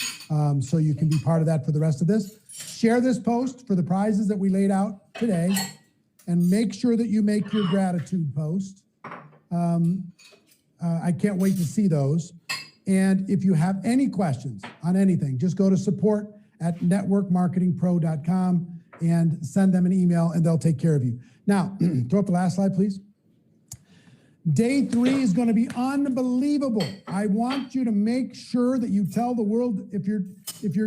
So you can be part of that for the rest of this. Share this post for the prizes that we laid out today, and make sure that you make your gratitude post. I can't wait to see those. And if you have any questions on anything, just go to support@networkmarketingpro.com and send them an email, and they'll take care of you. Now, throw up the last slide, please. Day 3 is going to be unbelievable. I want you to make sure that you tell the world, if you're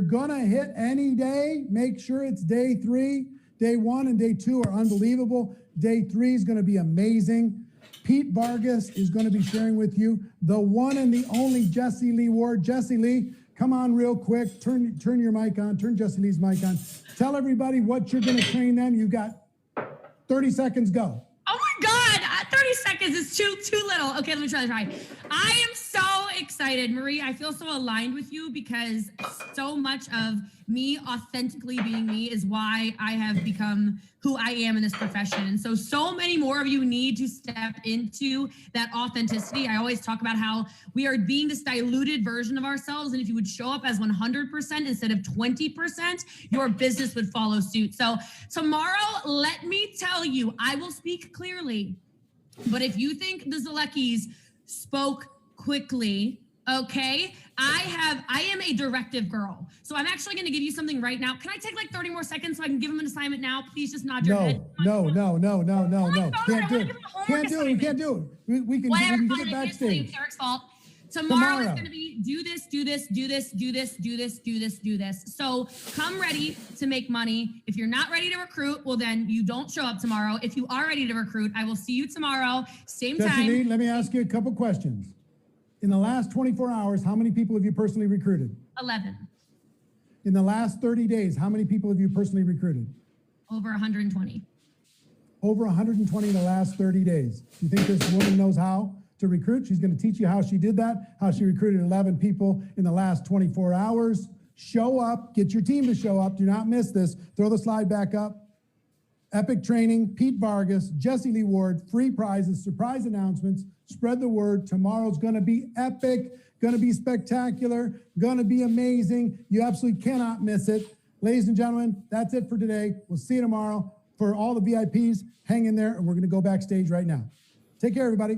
going to hit any day, make sure it's day 3. Day 1 and day 2 are unbelievable. Day 3 is going to be amazing. Pete Vargas is going to be sharing with you the one and the only Jessie Lee Ward. Jessie Lee, come on real quick. Turn your mic on. Turn Jessie Lee's mic on. Tell everybody what you're going to train them. You got 30 seconds. Go. Oh my God, 30 seconds is too little. Okay, let me try. I am so excited, Marie. I feel so aligned with you because so much of me authentically being me is why I have become who I am in this profession. And so many more of you need to step into that authenticity. I always talk about how we are being this diluted version of ourselves. And if you would show up as 100% instead of 20%, your business would follow suit. So tomorrow, let me tell you, I will speak clearly. But if you think the Zaleckis spoke quickly, okay, I am a directive girl. So I'm actually going to give you something right now. Can I take like 30 more seconds so I can give them an assignment now? Please just nod your head. No. Can't do it. We can't do it. We can Whatever, do fine, it I can't backstage. say it's Eric's fault. Tomorrow is going to be do this. So come ready to make money. If you're not ready to recruit, well, then you don't show up tomorrow. If you are ready to recruit, I will see you tomorrow, same Jessie time. Lee, let me ask you a couple questions. In the last 24 hours, how many people have you personally recruited? 11. In the last 30 days, how many people have you personally recruited? Over 120. Over 120 in the last 30 days. You think this woman knows how to recruit? She's going to teach you how she did that, how she recruited 11 people in the last 24 hours. Show up, get your team to show up. Do not miss this. Throw the slide back up. Epic training, Pete Vargas, Jessie Lee Ward, free prizes, surprise announcements. Spread the word. Tomorrow's going to be epic, going to be spectacular, going to be amazing. You absolutely cannot miss it. Ladies and gentlemen, that's it for today. We'll see you tomorrow. For all the VIPs, hang in there, and we're going to go backstage right now. Take care, everybody.